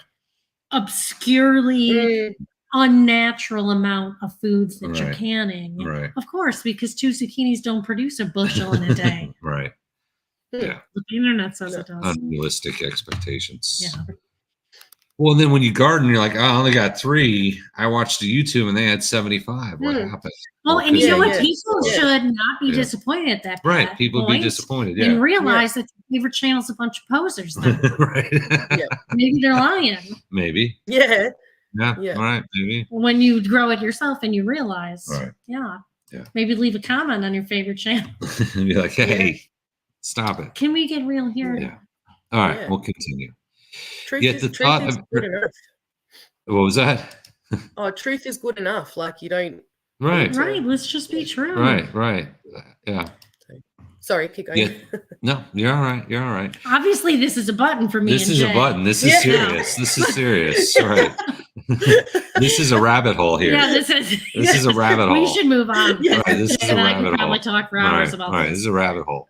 Speaker 1: obscurely
Speaker 3: Mm,
Speaker 1: unnatural amount of foods that you're
Speaker 2: Right.
Speaker 1: canning.
Speaker 2: Right.
Speaker 1: Of course, because 2 zucchinis don't produce a bushel in a day.
Speaker 2: Right. Yeah.
Speaker 1: The internet says it does.
Speaker 2: Unrealistic expectations.
Speaker 1: Yeah.
Speaker 2: Well, then when you garden, you're like, oh, I only got 3. I watched a YouTube and they had 75. What happened?
Speaker 1: Well, and you know what?
Speaker 3: Yeah.
Speaker 1: People
Speaker 3: Yeah.
Speaker 1: should not be
Speaker 2: Yeah.
Speaker 1: disappointed at that
Speaker 2: Right. People be
Speaker 1: point
Speaker 2: disappointed.
Speaker 1: and
Speaker 2: Yeah.
Speaker 1: realize that your favorite channel's a bunch of posers. Then.
Speaker 2: Right.
Speaker 3: Yeah.
Speaker 1: Maybe they're lying.
Speaker 2: Maybe.
Speaker 3: yeah.
Speaker 2: Yeah.
Speaker 3: Yeah.
Speaker 2: All right. Maybe.
Speaker 1: When you grow it yourself and you realize,
Speaker 2: Right.
Speaker 1: yeah.
Speaker 2: Yeah.
Speaker 1: Maybe leave a comment on your favorite channel.
Speaker 2: And be like, hey, stop it.
Speaker 1: Can we get real here?
Speaker 2: Yeah. All right.
Speaker 3: Yeah.
Speaker 2: We'll continue.
Speaker 3: Truth
Speaker 2: Yet
Speaker 3: is,
Speaker 2: the
Speaker 3: truth
Speaker 2: thought
Speaker 3: is
Speaker 2: of-
Speaker 3: good enough.
Speaker 2: What was that?
Speaker 3: Oh, truth is good enough. Like, you don't.
Speaker 2: Right.
Speaker 1: Right. Let's just be true.
Speaker 2: Right. Yeah.
Speaker 3: Sorry, keep going.
Speaker 2: Yeah. No, you're all right. You're all right.
Speaker 1: Obviously, this is a button for me.
Speaker 2: This is a button. This is serious. This is serious. All right. This is a rabbit hole here.
Speaker 1: Yeah, this
Speaker 2: is a rabbit hole.
Speaker 1: We should move on.
Speaker 2: All right, this is a
Speaker 1: I
Speaker 2: rabbit
Speaker 1: could probably
Speaker 2: hole.
Speaker 1: talk for hours about
Speaker 2: All right, this is a rabbit hole.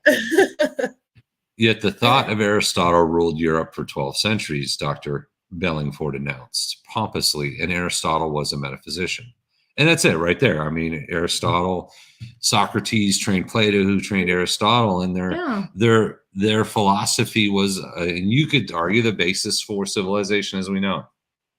Speaker 2: Yet the thought of Aristotle ruled Europe for 12 centuries, Dr. Bellingford announced pompously, and Aristotle was a metaphysician. And that's it right there. I mean, Aristotle, Socrates trained Plato, who trained Aristotle, and their philosophy was, and you could argue, the basis for civilization as we know it.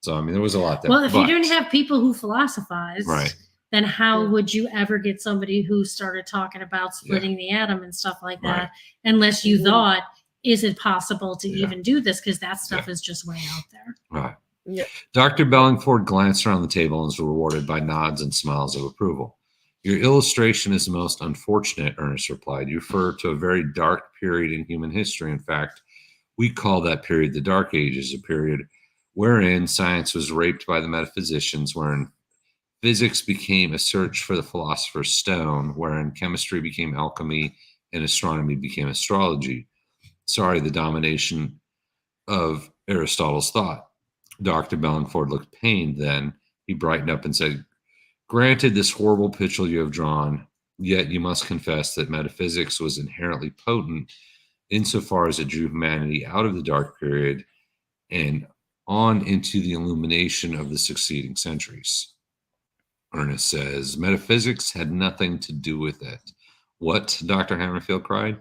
Speaker 2: So, I mean, there was a lot there.
Speaker 1: Well, if you didn't have people who philosophized,
Speaker 2: right,
Speaker 1: then how would you ever get somebody who started talking about splitting the atom and stuff like that, unless you thought, is it possible to even do this? Because that stuff is just way out there.
Speaker 2: Right.
Speaker 3: Yeah.
Speaker 2: Dr. Bellingford glanced around the table and was rewarded by nods and smiles of approval. Your illustration is most unfortunate, Ernest replied. You refer to a very dark period in human history. In fact, we call that period the Dark Ages, a period wherein science was raped by the metaphysicians, wherein physics became a search for the philosopher's stone, wherein chemistry became alchemy and astronomy became astrology. Sorry, the domination of Aristotle's thought. Dr. Bellingford looked pained then. He brightened up and said, granted this horrible picture you have drawn, yet you must confess that metaphysics was inherently potent insofar as it drew humanity out of the dark period and on into the illumination of the succeeding centuries. Ernest says, metaphysics had nothing to do with it. What? Dr. Hammerfield cried.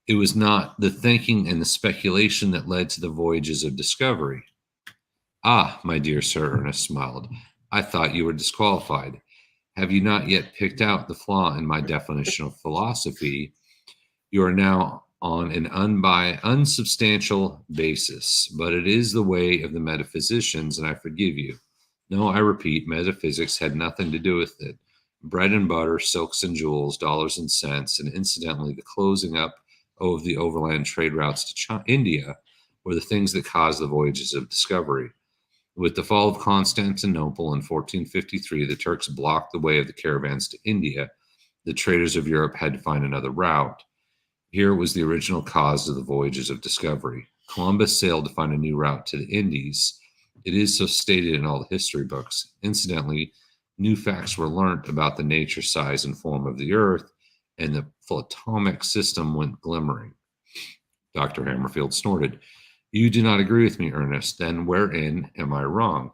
Speaker 2: It was not the thinking and the speculation that led to the voyages of discovery. Ah, my dear sir, Ernest smiled. I thought you were disqualified. Have you not yet picked out the flaw in my definition of philosophy? You are now on an unsubstantial basis, but it is the way of the metaphysicians, and I forgive you. No, I repeat, metaphysics had nothing to do with it. Bread and butter, silks and jewels, dollars and cents, and incidentally, the closing up of the overland trade routes to India were the things that caused the voyages of discovery. With the fall of Constantinople in 1453, the Turks blocked the way of the caravans to India. The traders of Europe had to find another route. Here was the original cause of the voyages of discovery. Columbus sailed to find a new route to the Indies. It is so stated in all the history books. Incidentally, new facts were learnt about the nature, size, and form of the earth, and the atomic system went glimmering. Dr. Hammerfield snorted. You do not agree with me, Ernest. Then wherein am I wrong?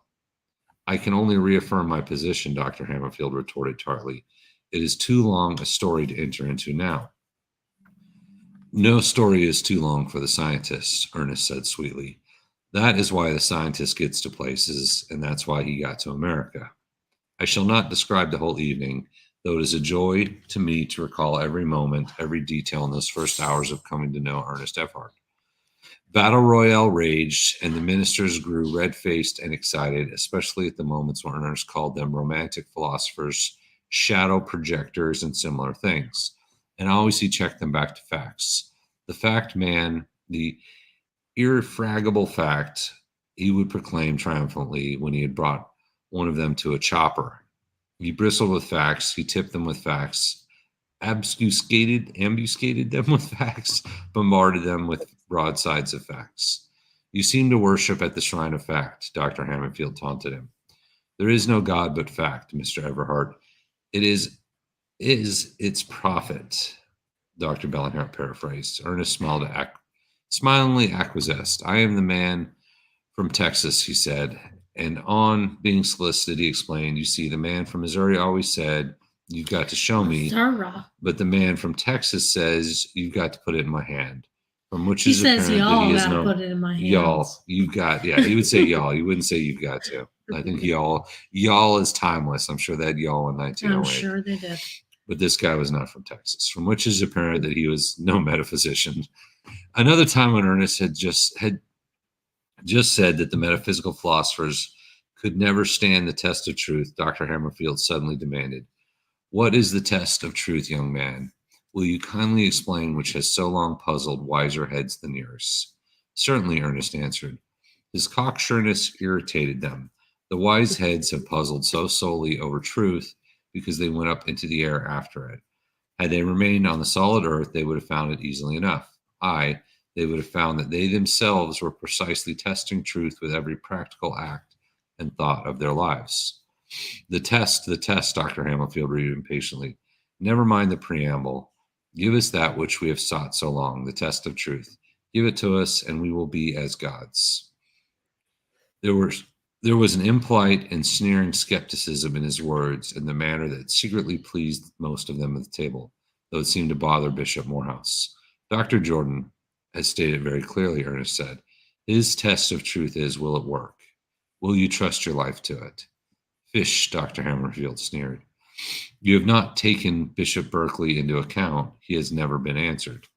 Speaker 2: I can only reaffirm my position, Dr. Hammerfield retorted tartly. It is too long a story to enter into now. No story is too long for the scientists, Ernest said sweetly. That is why the scientist gets to places, and that's why he got to America. I shall not describe the whole evening, though it is a joy to me to recall every moment, every detail in those first hours of coming to know Ernest Everhart. Battle royale raged, and the ministers grew red-faced and excited, especially at the moments when Ernest called them romantic philosophers, shadow projectors, and similar things. And always he checked them back to facts. The fact man, the irrefragable fact, he would proclaim triumphantly when he had brought one of them to a chopper. He bristled with facts, he tipped them with facts, ambuscated them with facts, bombarded them with broadsides of facts. You seem to worship at the shrine of fact, Dr. Hammerfield taunted him. There is no God but fact, Mr. Everhart. It is its prophet, Dr. Bellinghart paraphrased. Ernest smilingly acquiesced. I am the man from Texas, he said. And on being solicited, he explained, you see, the man from Missouri always said, you've got to show me. But the man from Texas says, you've got to put it in my hand. From which
Speaker 1: he
Speaker 2: is
Speaker 1: says,
Speaker 2: apparent
Speaker 1: y'all
Speaker 2: that he is
Speaker 1: gotta put it in my hands.
Speaker 2: Y'all, you got, yeah, he would say y'all. He wouldn't say you've got to. I think y'all is timeless. I'm sure they had y'all in 1908.
Speaker 1: I'm sure they did.
Speaker 2: But this guy was not from Texas, from which is apparent that he was no metaphysician. Another time when Ernest had just said that the metaphysical philosophers could never stand the test of truth, Dr. Hammerfield suddenly demanded, what is the test of truth, young man? Will you kindly explain which has so long puzzled wiser heads than yours? Certainly, Ernest answered. His cocksureness irritated them. The wise heads have puzzled so solely over truth because they went up into the air after it. Had they remained on the solid earth, they would have found it easily enough. They would have found that they themselves were precisely testing truth with every practical act and thought of their lives. The test, Dr. Hammerfield read impatiently. Never mind the preamble. Give us that which we have sought so long, the test of truth. Give it to us, and we will be as gods. There was an impolite and sneering skepticism in his words and the manner that secretly pleased most of them at the table, though it seemed to bother Bishop Morehouse. Dr. Jordan has stated very clearly, Ernest said. His test of truth is, will it work? Will you trust your life to it? Fish, Dr. Hammerfield sneered. You have not taken Bishop Berkeley into account. He has never been answered.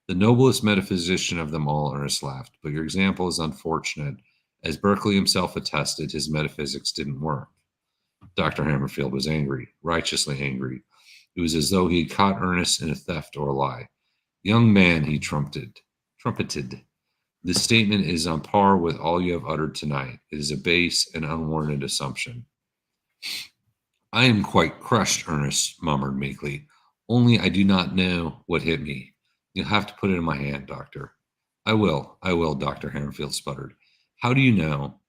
Speaker 2: The noblest metaphysician of them all, Ernest laughed, but your example is unfortunate. As Berkeley himself attested, his metaphysics didn't work. Dr. Hammerfield was angry, righteously angry. It was as though he had caught Ernest in a theft or a lie. Young man, he trumpeted. This statement is on par with all you have uttered tonight. It is a base and unwarranted assumption. I am quite crushed, Ernest murmured meekly. Only I do not know what hit me. You'll have to put it in my hand, Doctor. I will, Dr. Hammerfield sputtered. How do you know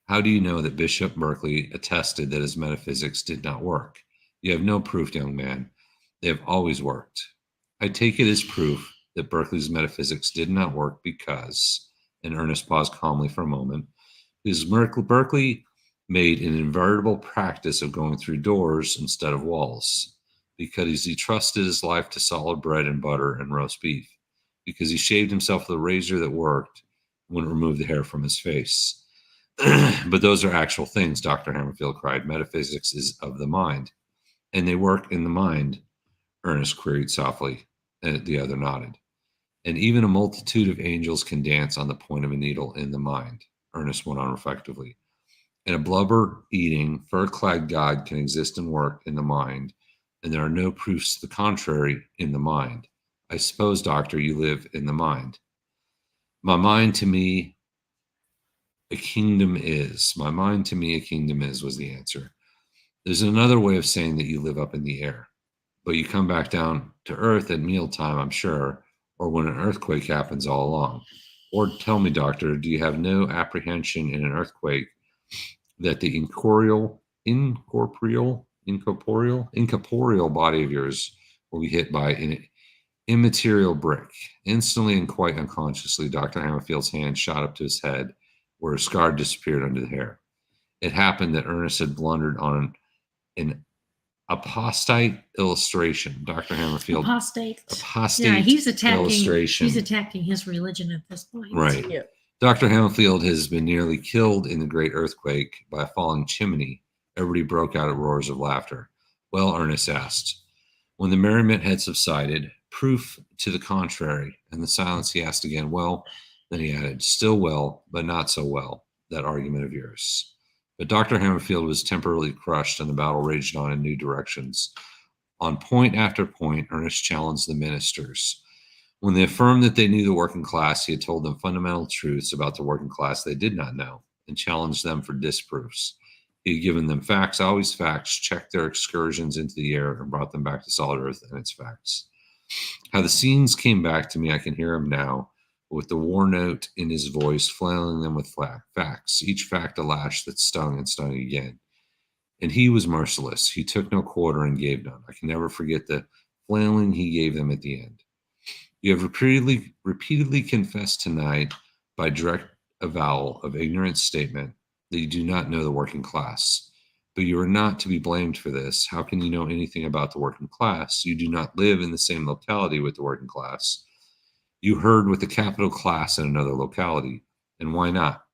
Speaker 2: that Bishop Berkeley attested that his metaphysics did not work? You have no proof, young man. They have always worked. I take it as proof that Berkeley's metaphysics did not work because, and Ernest paused calmly for a moment, because Berkeley made an inveritable practice of going through doors instead of walls, because he trusted his life to solid bread and butter and roast beef, because he shaved himself with a razor that worked, wouldn't remove the hair from his face. But those are actual things, Dr. Hammerfield cried. Metaphysics is of the mind. And they work in the mind, Ernest queried softly, and the other nodded. And even a multitude of angels can dance on the point of a needle in the mind, Ernest went on reflectively. And a blubber-eating, fur-clad God can exist and work in the mind, and there are no proofs to the contrary in the mind. I suppose, Doctor, you live in the mind. My mind to me a kingdom is. My mind to me a kingdom is, was the answer. There's another way of saying that you live up in the air, but you come back down to earth at mealtime, I'm sure, or when an earthquake happens all along. Or tell me, Doctor, do you have no apprehension in an earthquake that the incorporeal body of yours will be hit by an immaterial brick? Instantly and quite unconsciously, Dr. Hammerfield's hand shot up to his head, where a scar disappeared under the hair. It happened that Ernest had blundered on an apostate illustration. Dr. Hammerfield.
Speaker 1: Apostate.
Speaker 2: Yeah,
Speaker 1: he's attacking his religion at this point.
Speaker 2: Right. Yeah. Dr. Hammerfield has been nearly killed in the great earthquake by a falling chimney. Everybody broke out at roars of laughter. Well, Ernest asked. When the merriment had subsided, proof to the contrary, and the silence, he asked again, well, then he added, still well, but not so well, that argument of yours. But Dr. Hammerfield was temporarily crushed, and the battle raged on in new directions. On point after point, Ernest challenged the ministers. When they affirmed that they knew the working class, he had told them fundamental truths about the working class they did not know, and challenged them for disproofs. He had given them facts, always facts, checked their excursions into the air, and brought them back to solid earth and its facts. How the scenes came back to me, I can hear him now, with the war note in his voice, flailing them with facts, each fact a lash that stung and stung again. And he was merciless. He took no quarter and gave none. I can never forget the flailing he gave them at the end. You have repeatedly confessed tonight by direct avowal of ignorant statement that you do not know the working class. But you are not to be blamed for this. How can you know anything about the working class? You do not live in the same locality with the working class. You herd with the capital class in another locality. And why not?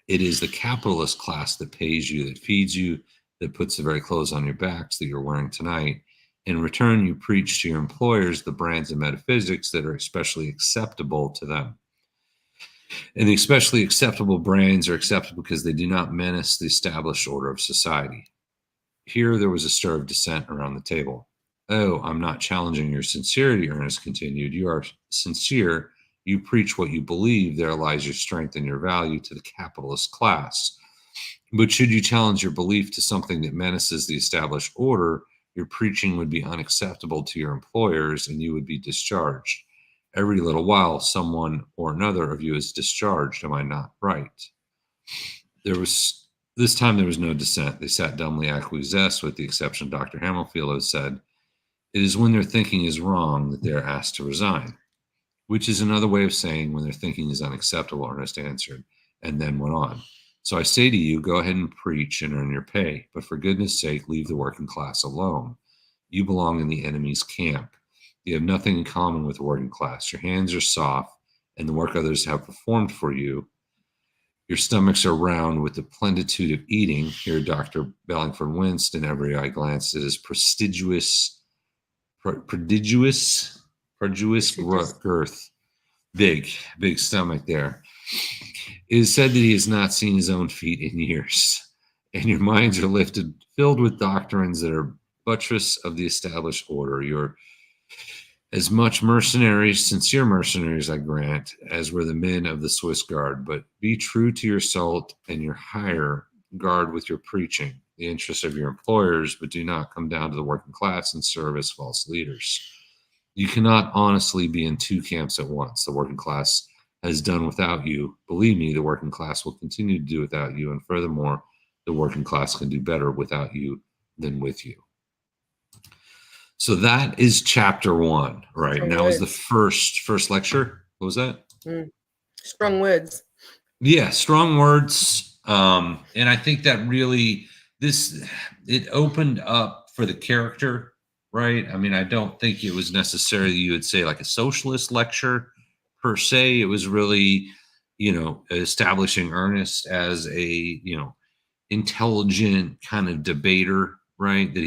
Speaker 2: It is the capitalist class that pays you, that feeds you, that puts the very clothes on your backs that you're wearing tonight. In return, you preach to your employers the brands of metaphysics that are especially acceptable to them. And the especially acceptable brands are acceptable because they do not menace the established order of society. Here there was a stir of dissent around the table. Oh, I'm not challenging your sincerity, Ernest continued. You are sincere. You preach what you believe. There lies your strength and your value to the capitalist class. But should you challenge your belief to something that menaces the established order, your preaching would be unacceptable to your employers and you would be discharged. Every little while, someone or another of you is discharged. Am I not right? This time there was no dissent. They sat dumbly acquiesced, with the exception of Dr. Hamilfield, who said, "It is when their thinking is wrong that they are asked to resign," which is another way of saying when their thinking is unacceptable. Ernest answered, and then went on. "So I say to you, go ahead and preach and earn your pay, but for goodness sake, leave the working class alone. You belong in the enemy's camp. You have nothing in common with the working class. Your hands are soft, and the work others have performed for you. Your stomachs are round with the plenitude of eating." Here, Dr. Bellingford winced, and every eye glanced at his prodigious girth. Big stomach there. "It is said that he has not seen his own feet in years, and your minds are lifted, filled with doctrines that are buttress of the established order. You're as much mercenaries, sincere mercenaries, I grant, as were the men of the Swiss Guard. But be true to your salt and your higher guard with your preaching, the interests of your employers, but do not come down to the working class and serve as false leaders. You cannot honestly be in two camps at once. The working class has done without you. Believe me, the working class will continue to do without you. And furthermore, the working class can do better without you than with you." So that is chapter 1, right? And that was the first lecture. What was that?
Speaker 3: Strong words.
Speaker 2: Yeah, strong words. And I think that really it opened up for the character, right? I mean, I don't think it was necessarily, you would say, like a socialist lecture per se. It was really, establishing Ernest as a, intelligent kind of debater, right? That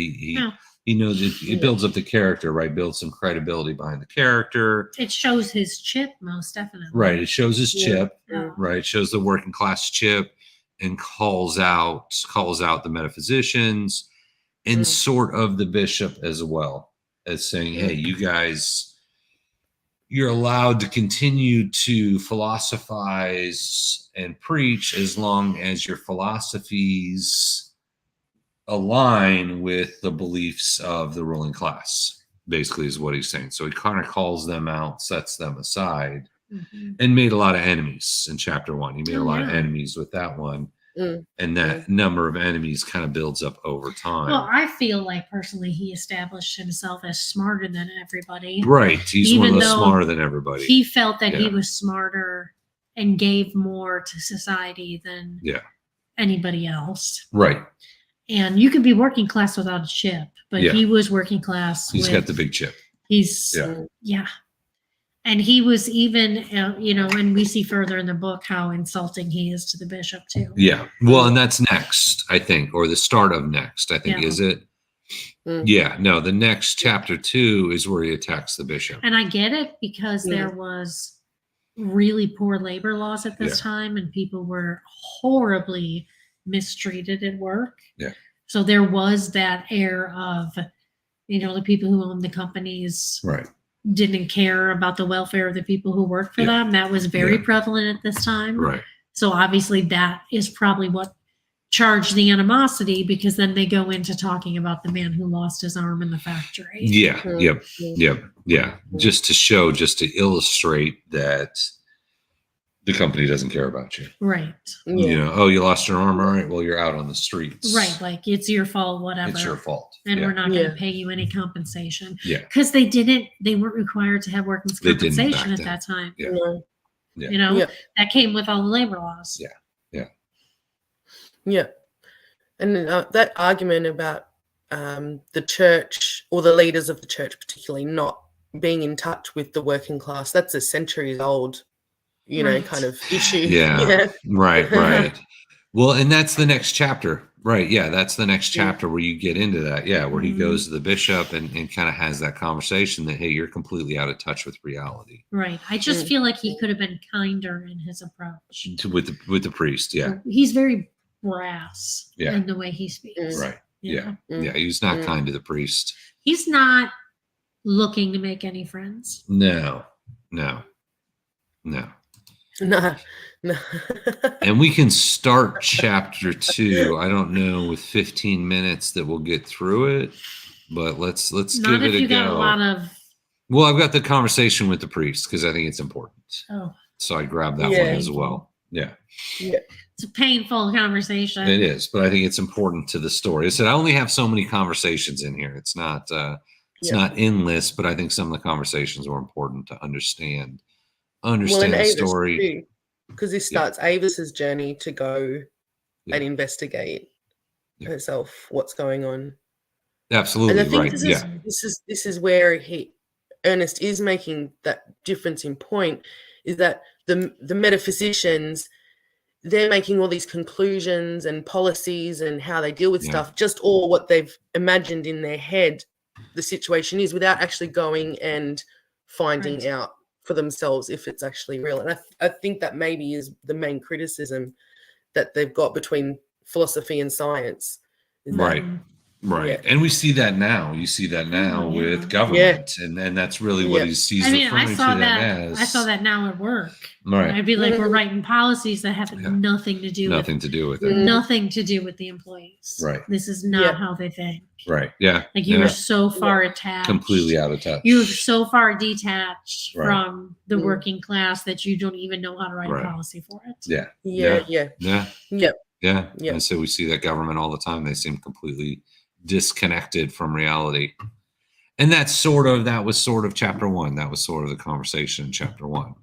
Speaker 2: he knows it builds up the character, right? Builds some credibility behind the character.
Speaker 1: It shows his chip, most definitely.
Speaker 2: Right. It shows his chip, right? It shows the working class chip, and calls out the metaphysicians and sort of the bishop as well, as saying, hey, you guys, you're allowed to continue to philosophize and preach as long as your philosophies align with the beliefs of the ruling class, basically, is what he's saying. So he kind of calls them out, sets them aside, and made a lot of enemies in chapter 1. He made a lot of enemies with that one. And that number of enemies kind of builds up over time.
Speaker 1: Well, I feel like personally he established himself as smarter than everybody.
Speaker 2: Right. He's one of the smarter than everybody.
Speaker 1: He felt that he was smarter and gave more to society than anybody else.
Speaker 2: Right.
Speaker 1: And you could be working class without a chip, but he was working class.
Speaker 2: He's got the big chip.
Speaker 1: He's, And he was even, and we see further in the book how insulting he is to the bishop too.
Speaker 2: Yeah. Well, and that's next, I think, or the start of next, I think, is it? Yeah. No, the next chapter 2 is where he attacks the bishop.
Speaker 1: And I get it, because there was really poor labor laws at this time, and people were horribly mistreated at work.
Speaker 2: Yeah.
Speaker 1: So there was that air of, the people who owned the companies didn't care about the welfare of the people who worked for them. That was very prevalent at this time.
Speaker 2: Right.
Speaker 1: So obviously that is probably what charged the animosity, because then they go into talking about the man who lost his arm in the factory.
Speaker 2: Yeah. Yeah. Just to illustrate that the company doesn't care about you.
Speaker 1: Right.
Speaker 2: You lost your arm. All right. Well, you're out on the streets.
Speaker 1: Right. Like, it's your fault, whatever.
Speaker 2: It's your fault.
Speaker 1: And we're not going to pay you any compensation.
Speaker 2: Yeah.
Speaker 1: Because they weren't required to have workers' compensation at that time.
Speaker 2: Yeah.
Speaker 1: That came with all the labor laws.
Speaker 3: Yeah. And that argument about the church, or the leaders of the church particularly, not being in touch with the working class, that's a centuries old kind of issue.
Speaker 2: Yeah. Right. Well, and that's the next chapter. Right. Yeah. That's the next chapter where you get into that. Yeah. Where he goes to the bishop and kind of has that conversation that, hey, you're completely out of touch with reality.
Speaker 1: Right. I just feel like he could have been kinder in his approach.
Speaker 2: With the priest. Yeah.
Speaker 1: He's very brass in the way he speaks.
Speaker 2: Right. Yeah. Yeah. He's not kind to the priest.
Speaker 1: He's not looking to make any friends.
Speaker 3: No.
Speaker 2: And we can start chapter 2. I don't know, with 15 minutes that we'll get through it. but let's
Speaker 1: Not
Speaker 2: give
Speaker 1: if
Speaker 2: it a
Speaker 1: you got a
Speaker 2: go.
Speaker 1: lot of.
Speaker 2: Well, I've got the conversation with the priest because I think it's important.
Speaker 1: Oh,
Speaker 2: So I grabbed that
Speaker 3: Yeah.
Speaker 2: one as well. Yeah.
Speaker 1: it's a painful conversation.
Speaker 2: It is, but I think it's important to the story. I said I only have so many conversations in here. It's not not endless, but I think some of the conversations were important to understand the story.
Speaker 3: Because this starts Avis's journey to go and investigate herself what's going on.
Speaker 2: Absolutely,
Speaker 3: and I think
Speaker 2: right.
Speaker 3: this is where Ernest is making that difference in point, is that the metaphysicians, they're making all these conclusions and policies and how they deal with stuff, just all what they've imagined in their head the situation is, without actually going and finding out for themselves if it's actually real. And I think that maybe is the main criticism that they've got between philosophy and science.
Speaker 2: Right. And we see that now. You see that now with government, and that's really what he's referring to that as.
Speaker 1: I saw that now at work.
Speaker 2: Right.
Speaker 1: I'd be like, we're writing policies that have nothing to do
Speaker 2: with it.
Speaker 1: Nothing to do with the employees.
Speaker 2: Right.
Speaker 1: This is not how they think.
Speaker 2: Right. Yeah.
Speaker 1: Like you are so far attached.
Speaker 2: Completely out of touch.
Speaker 1: You're so far detached from the working class that you don't even know how to write a policy for it.
Speaker 2: Yeah. And so we see that government all the time. They seem completely disconnected from reality. And that was sort of chapter 1. That was sort of the conversation in chapter 1,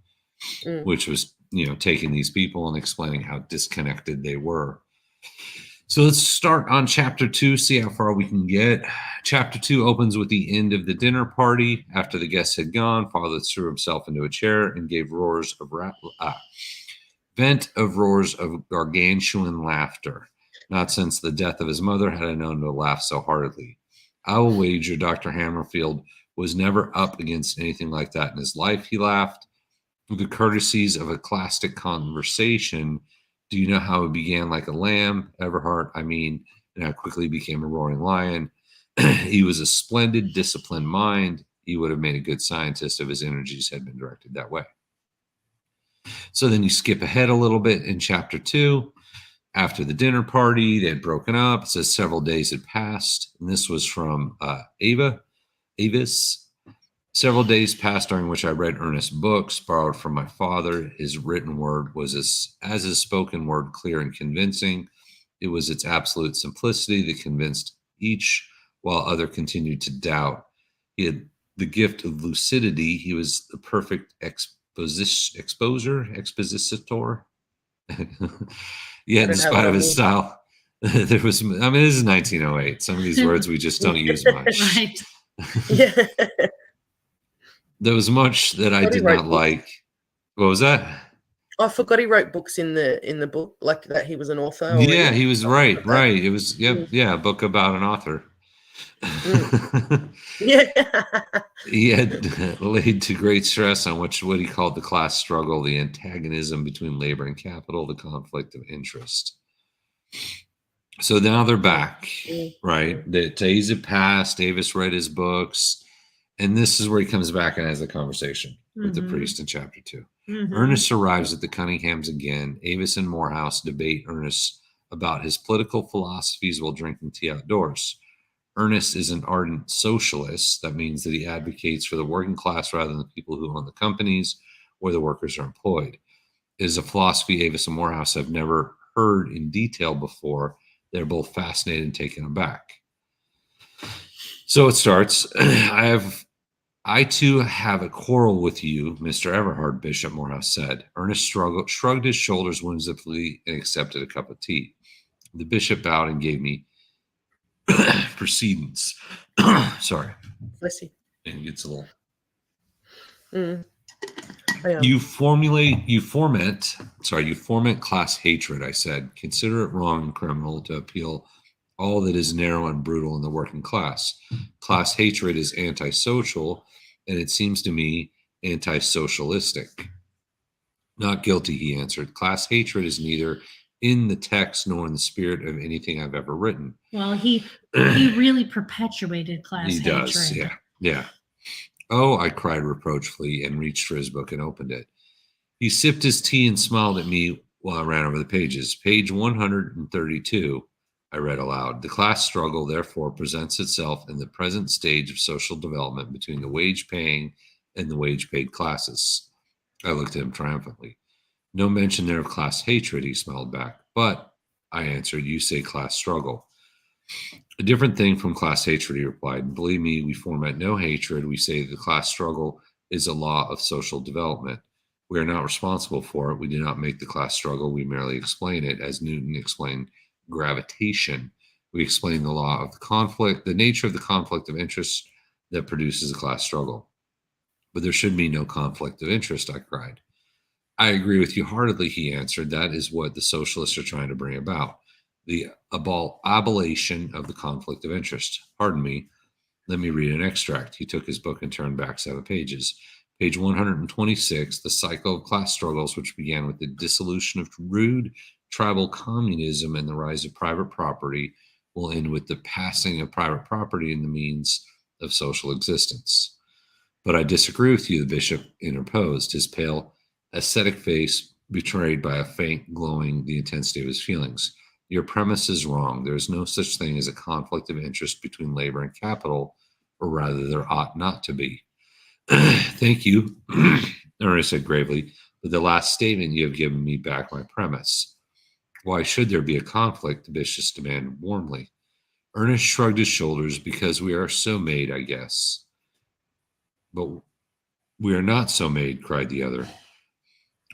Speaker 2: which was, taking these people and explaining how disconnected they were. So let's start on chapter 2, see how far we can get. Chapter 2 opens with the end of the dinner party. After the guests had gone, Father threw himself into a chair and gave vent of roars of gargantuan laughter. Not since the death of his mother had I known to laugh so heartily. I will wager Dr. Hammerfield was never up against anything like that in his life. He laughed with the courtesies of a classic conversation. Do you know how it began like a lamb, Everhart? I mean, and how quickly became a roaring lion. He was a splendid, disciplined mind. He would have made a good scientist if his energies had been directed that way. So then you skip ahead a little bit in chapter 2. After the dinner party, they had broken up. It says several days had passed. And this was from Avis. Several days passed during which I read Ernest's books, borrowed from my father. His written word was as his spoken word, clear and convincing. It was its absolute simplicity that convinced each, while other continued to doubt. He had the gift of lucidity. He was the perfect expositor. Yet, in spite of his style, this is 1908. Some of these words we just don't use much.
Speaker 1: Right.
Speaker 2: There was much that I did not like. What was that?
Speaker 3: I forgot he wrote books in the book, like that he was an author.
Speaker 2: Yeah, he was right. It was a book about an author. He had laid to great stress on what he called the class struggle, the antagonism between labor and capital, the conflict of interest. So now they're back, right? The days have passed. Avis read his books, and this is where he comes back and has a conversation with the priest in chapter 2. Ernest arrives at the Cunninghams again. Avis and Morehouse debate Ernest about his political philosophies while drinking tea outdoors. Ernest is an ardent socialist. That means that he advocates for the working class rather than the people who own the companies where the workers are employed. It is a philosophy Avis and Morehouse have never heard in detail before. They're both fascinated and taken aback. So it starts. I too have a quarrel with you, Mr. Everhard, Bishop Morehouse said. Ernest shrugged his shoulders whimsically and accepted a cup of tea. The bishop bowed and gave me proceedings. Sorry.
Speaker 3: Bless you.
Speaker 2: And it gets a little. You foment class hatred, I said. Consider it wrong and criminal to appeal all that is narrow and brutal in the working class. Class hatred is antisocial, and it seems to me anti-socialistic. Not guilty, he answered. Class hatred is neither in the text nor in the spirit of anything I've ever written.
Speaker 1: Well, he really perpetuated class hatred. He does,
Speaker 2: yeah. Oh, I cried reproachfully and reached for his book and opened it. He sipped his tea and smiled at me while I ran over the pages. Page 132. I read aloud. The class struggle, therefore, presents itself in the present stage of social development between the wage-paying and the wage-paid classes. I looked at him triumphantly. No mention there of class hatred, he smiled back. But, I answered, you say class struggle. A different thing from class hatred, he replied. Believe me, we foment no hatred. We say the class struggle is a law of social development. We are not responsible for it. We do not make the class struggle. We merely explain it, as Newton explained gravitation. We explain the law of the conflict, the nature of the conflict of interest that produces a class struggle. But there should be no conflict of interest, I cried. I agree with you heartily, he answered. That is what the socialists are trying to bring about. The abolition of the conflict of interest. Pardon me. Let me read an extract. He took his book and turned back 7 pages. Page 126, the cycle of class struggles, which began with the dissolution of rude tribal communism and the rise of private property, will end with the passing of private property in the means of social existence. But I disagree with you, the bishop interposed, his pale, ascetic face betrayed by a faint glowing the intensity of his feelings. Your premise is wrong. There is no such thing as a conflict of interest between labor and capital, or rather there ought not to be. Thank you, Ernest said gravely, but the last statement you have given me back my premise. Why should there be a conflict? The bishop demanded warmly. Ernest shrugged his shoulders. Because we are so made, I guess. But we are not so made, cried the other.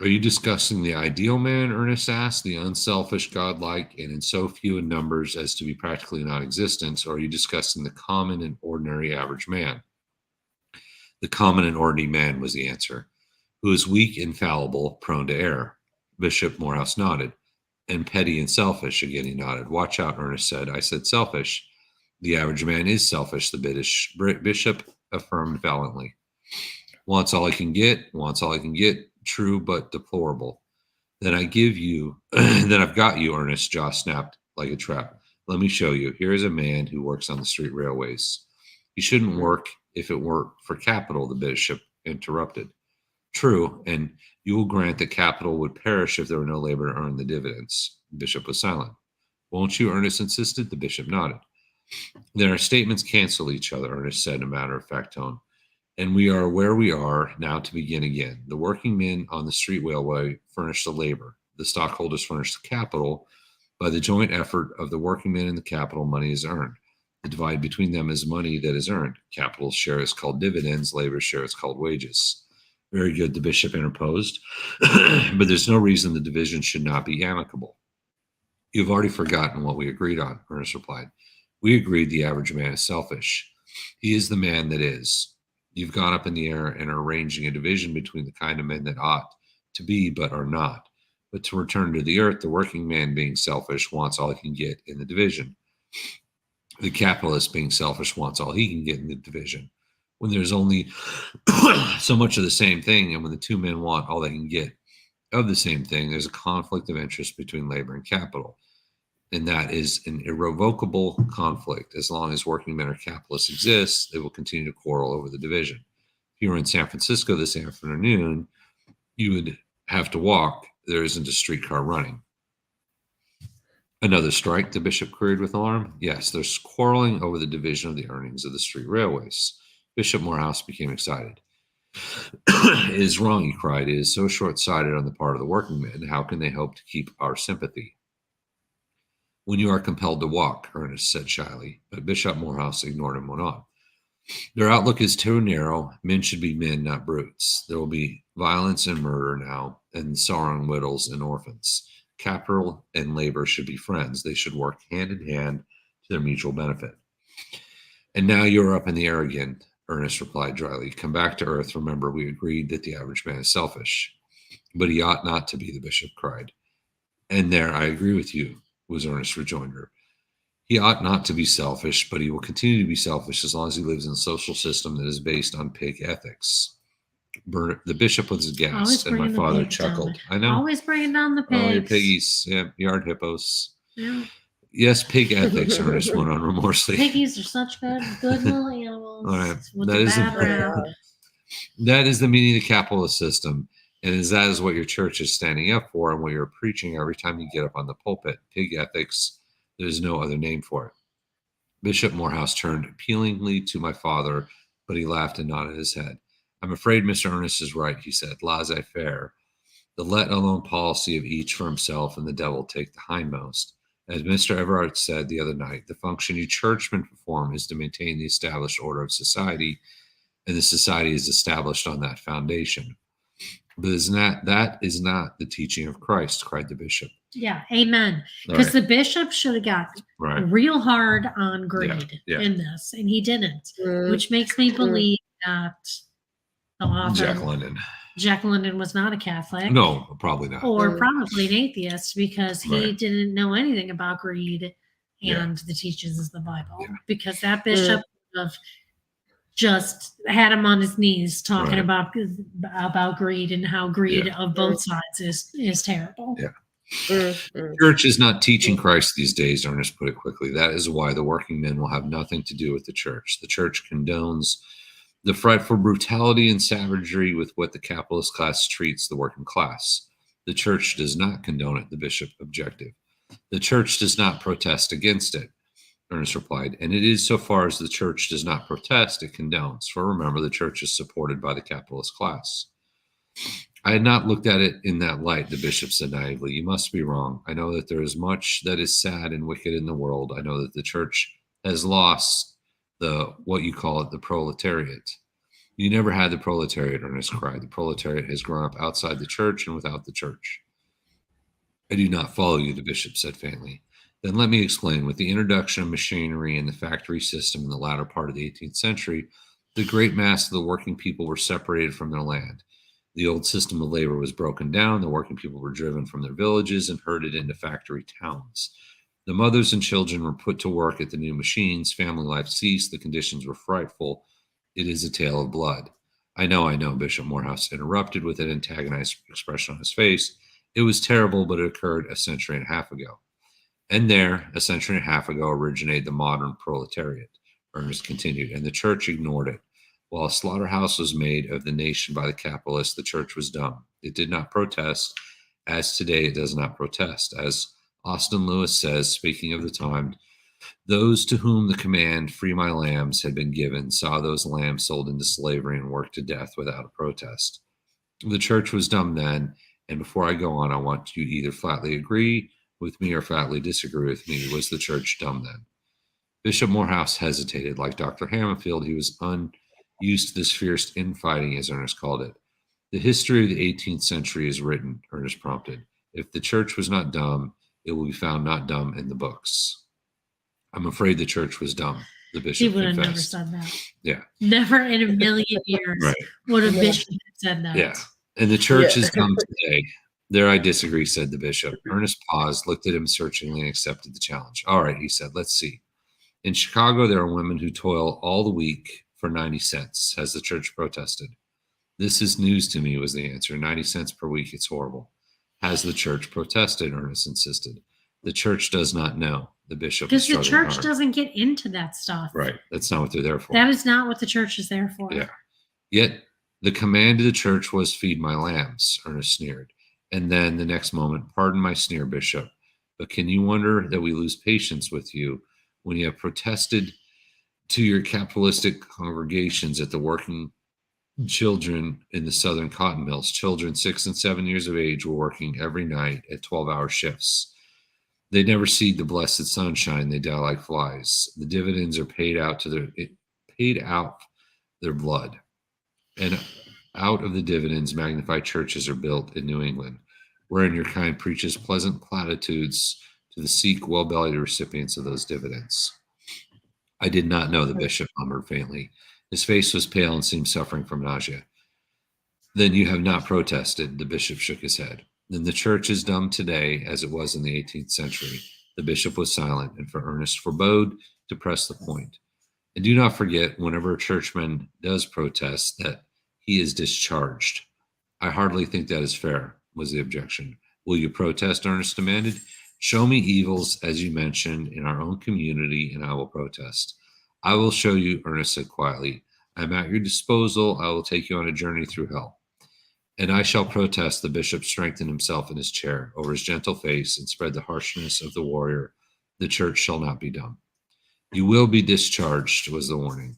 Speaker 2: Are you discussing the ideal man, Ernest asked, the unselfish, godlike, and in so few in numbers as to be practically non-existent, or are you discussing the common and ordinary average man? The common and ordinary man was the answer, who is weak and fallible, prone to error. Bishop Morehouse nodded. And petty and selfish, again he nodded. Watch out, Ernest said. I said selfish. The average man is selfish, the bishop affirmed valiantly. Wants all I can get, true but deplorable. Then I've got you, Ernest's jaw snapped like a trap. Let me show you. Here is a man who works on the street railways. He shouldn't work if it weren't for capital, the bishop interrupted. True, and you will grant that capital would perish if there were no labor to earn the dividends. The bishop was silent. Won't you, Ernest insisted. The bishop nodded. Then our statements cancel each other, Ernest said in a matter-of-fact tone. And we are where we are now to begin again. The working men on the street railway furnish the labor. The stockholders furnish the capital. By the joint effort of the working men and the capital, money is earned. The divide between them is money that is earned. Capital's share is called dividends. Labor's share is called wages. Very good, the bishop interposed. But there's no reason the division should not be amicable. You've already forgotten what we agreed on, Ernest replied. We agreed the average man is selfish. He is the man that is. You've gone up in the air and are arranging a division between the kind of men that ought to be but are not. But to return to the earth, the working man being selfish wants all he can get in the division. The capitalist being selfish wants all he can get in the division. When there's only so much of the same thing, and when the two men want all they can get of the same thing, there's a conflict of interest between labor and capital. And that is an irrevocable conflict. As long as working men or capitalists exist, they will continue to quarrel over the division. If you were in San Francisco this afternoon, you would have to walk. There isn't a streetcar running. Another strike, the bishop queried with alarm. Yes, there's quarreling over the division of the earnings of the street railways. Bishop Morehouse became excited. It is wrong, he cried. It is so short-sighted on the part of the working men. How can they hope to keep our sympathy? When you are compelled to walk, Ernest said shyly, but Bishop Morehouse ignored him and went on. Their outlook is too narrow. Men should be men, not brutes. There will be violence and murder now, and sorrowing widows and orphans. Capital and labor should be friends. They should work hand in hand to their mutual benefit. And now you're up in the air again, Ernest replied dryly. Come back to earth. Remember, we agreed that the average man is selfish. But he ought not to be, the bishop cried. And there, I agree with you, was Ernest's rejoinder. He ought not to be selfish, but he will continue to be selfish as long as he lives in a social system that is based on pig ethics. The bishop was aghast, and my father chuckled. I know.
Speaker 1: Always bringing down the pigs.
Speaker 2: Oh, your piggies. Yeah, yard hippos.
Speaker 1: Yeah.
Speaker 2: Yes, pig ethics, Ernest went on remorselessly.
Speaker 1: Piggies are such good little animals.
Speaker 2: All right.
Speaker 1: That
Speaker 2: is the meaning of the capitalist system. And that is what your church is standing up for and what you're preaching every time you get up on the pulpit. Pig ethics There is no other name for it. Bishop Morehouse turned appealingly to my father, but he laughed and nodded his head. I'm afraid Mr. Ernest is right, he said, laissez-faire. The let alone policy of each for himself and the devil take the hindmost. As Mr. Everard said the other night, the function you churchmen perform is to maintain the established order of society, and the society is established on that foundation. But that is not the teaching of Christ, cried the bishop.
Speaker 1: Yeah, amen. Because the bishop should have got real hard on greed in this, and he didn't, which makes me believe that the author, Jack London was not a Catholic.
Speaker 2: No, probably not.
Speaker 1: Or probably an atheist, because he didn't know anything about greed and the teachings of the Bible. Because that bishop would have just had him on his knees talking about greed and how greed of both sides is terrible.
Speaker 2: The church is not teaching Christ these days, Ernest put it quickly. That is why the working men will have nothing to do with the church. The church condones the frightful brutality and savagery with what the capitalist class treats the working class. The church does not condone it, the bishop objected. The church does not protest against it, Ernest replied, and it is so far as the church does not protest, it condones. For remember, the church is supported by the capitalist class. I had not looked at it in that light, the bishop said naively. You must be wrong. I know that there is much that is sad and wicked in the world. I know that the church has lost what you call it, the proletariat. You never had the proletariat, Ernest cried. The proletariat has grown up outside the church and without the church. I do not follow you, the bishop said faintly. Then let me explain. With the introduction of machinery and the factory system in the latter part of the 18th century, the great mass of the working people were separated from their land. The old system of labor was broken down. The working people were driven from their villages and herded into factory towns. The mothers and children were put to work at the new machines. Family life ceased. The conditions were frightful. It is a tale of blood. I know, Bishop Morehouse interrupted with an antagonized expression on his face. It was terrible, but it occurred a century and a half ago. And there, a century and a half ago, originated the modern proletariat, Ernest continued, and the church ignored it. While a slaughterhouse was made of the nation by the capitalists, the church was dumb. It did not protest, as today it does not protest. As Austin Lewis says, speaking of the time, those to whom the command, free my lambs, had been given, saw those lambs sold into slavery and worked to death without a protest. The church was dumb then, and before I go on, I want you to either flatly agree with me or flatly disagree with me. Was the church dumb then? Bishop Morehouse hesitated. Like Dr. Hammerfield, he was unused to this fierce infighting, as Ernest called it. The history of the 18th century is written, Ernest prompted. If the church was not dumb, it will be found not dumb in the books. I'm afraid the church was dumb, the bishop
Speaker 1: He would have never said that. Yeah. Never in a million years would a bishop have said that.
Speaker 2: Yeah. And the church is dumb today. There I disagree, said the bishop. Ernest paused, looked at him searchingly, and accepted the challenge. All right, he said, let's see. In Chicago, there are women who toil all the week for 90 cents. Has the church protested? This is news to me, was the answer. 90 cents per week, it's horrible. Has the church protested? Ernest insisted. The church does not know. The bishop
Speaker 1: because the church doesn't get into that stuff.
Speaker 2: Right. That's not what they're there for.
Speaker 1: That is not what the church is there for.
Speaker 2: Yeah. Yet the command of the church was feed my lambs, Ernest sneered. And then the next moment, pardon my sneer, bishop, but can you wonder that we lose patience with you when you have protested to your capitalistic congregations at the working children in the southern cotton mills? Children 6 and 7 years of age were working every night at 12-hour shifts. They never see the blessed sunshine. They die like flies. The dividends are paid out their blood. And out of the dividends, magnified churches are built in New England, wherein your kind preaches pleasant platitudes to the sick, well-bellied recipients of those dividends. I did not know, the bishop murmured faintly. His face was pale and seemed suffering from nausea. Then you have not protested, the bishop shook his head. Then the church is dumb today as it was in the 18th century. The bishop was silent, and for Ernest forebode to press the point. And do not forget, whenever a churchman does protest, that he is discharged. I hardly think that is fair, was the objection. Will you protest? Ernest demanded. Show me evils, as you mentioned, in our own community, and I will protest. I will show you, Ernest said quietly. I am at your disposal. I will take you on a journey through hell. And I shall protest. The bishop strengthened himself in his chair over his gentle face and spread the harshness of the warrior the church shall not be dumb. You will be discharged, was the warning.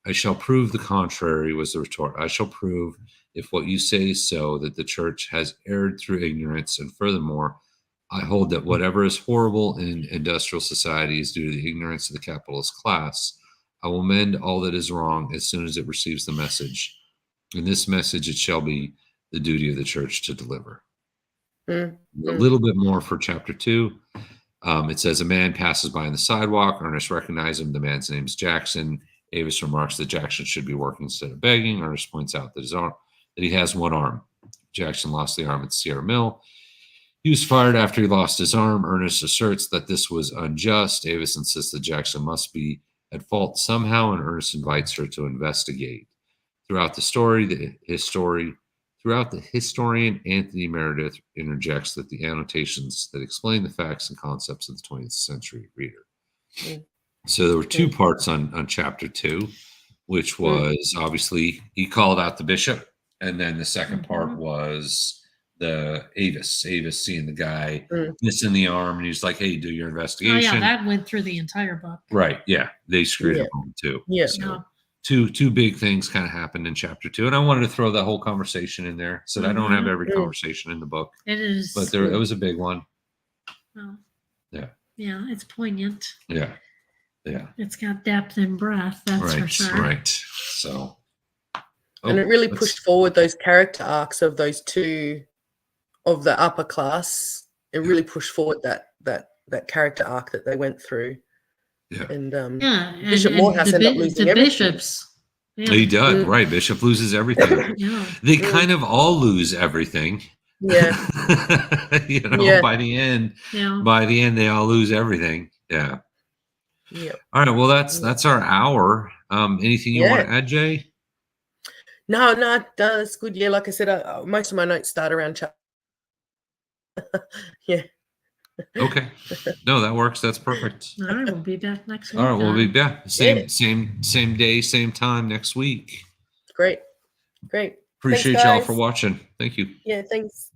Speaker 2: I shall prove the contrary, was the retort. I shall prove, if what you say is so, that the church has erred through ignorance, and furthermore, I hold that whatever is horrible in industrial society is due to the ignorance of the capitalist class. I will mend all that is wrong as soon as it receives the message. In this message, it shall be the duty of the church to deliver. A little bit more for chapter 2. It says, a man passes by on the sidewalk. Ernest recognizes him. The man's name is Jackson. Avis remarks that Jackson should be working instead of begging. Ernest points out that he has one arm. Jackson lost the arm at Sierra Mill. He was fired after he lost his arm. Ernest asserts that this was unjust. Avis insists that Jackson must be at fault somehow, and Ernest invites her to investigate. Throughout the historian Anthony Meredith interjects that the annotations that explain the facts and concepts of the 20th century reader. So there were 2 parts on chapter 2, which was obviously he called out the bishop, and then the second part was the Avis seeing the guy missing the arm, and he's like, "Hey, do your investigation."
Speaker 1: Oh yeah, that went through the entire book.
Speaker 2: Right? Yeah, they screwed up on too.
Speaker 3: Yeah.
Speaker 2: So, two big things kind of happened in chapter 2, and I wanted to throw that whole conversation in there. So I don't have every conversation in the book.
Speaker 1: It is,
Speaker 2: but it was a big one.
Speaker 1: Well,
Speaker 2: yeah,
Speaker 1: it's poignant.
Speaker 2: Yeah,
Speaker 1: it's got depth and breadth. That's for sure.
Speaker 2: Right. So,
Speaker 3: and it really pushed forward those character arcs of those 2 of the upper class. It really pushed forward that character arc that they went through.
Speaker 2: Yeah.
Speaker 3: And
Speaker 1: Bishop
Speaker 3: Morehouse ended up losing everything.
Speaker 1: Bishops. Yeah.
Speaker 2: He does, right. Bishop loses everything. They kind of all lose everything.
Speaker 3: Yeah.
Speaker 2: By the end, they all lose everything. Yeah.
Speaker 3: Yeah.
Speaker 2: All right. Well, that's our hour. Anything you want to add, Jay?
Speaker 3: No, that's good. Yeah, like I said, most of my notes start around chapter. Yeah.
Speaker 2: Okay. No, that works. That's perfect.
Speaker 1: All right, we'll be back next week.
Speaker 2: All right, we'll be back. Same day, same time next week.
Speaker 3: Great.
Speaker 2: Appreciate y'all for watching. Thank you.
Speaker 3: Yeah, thanks.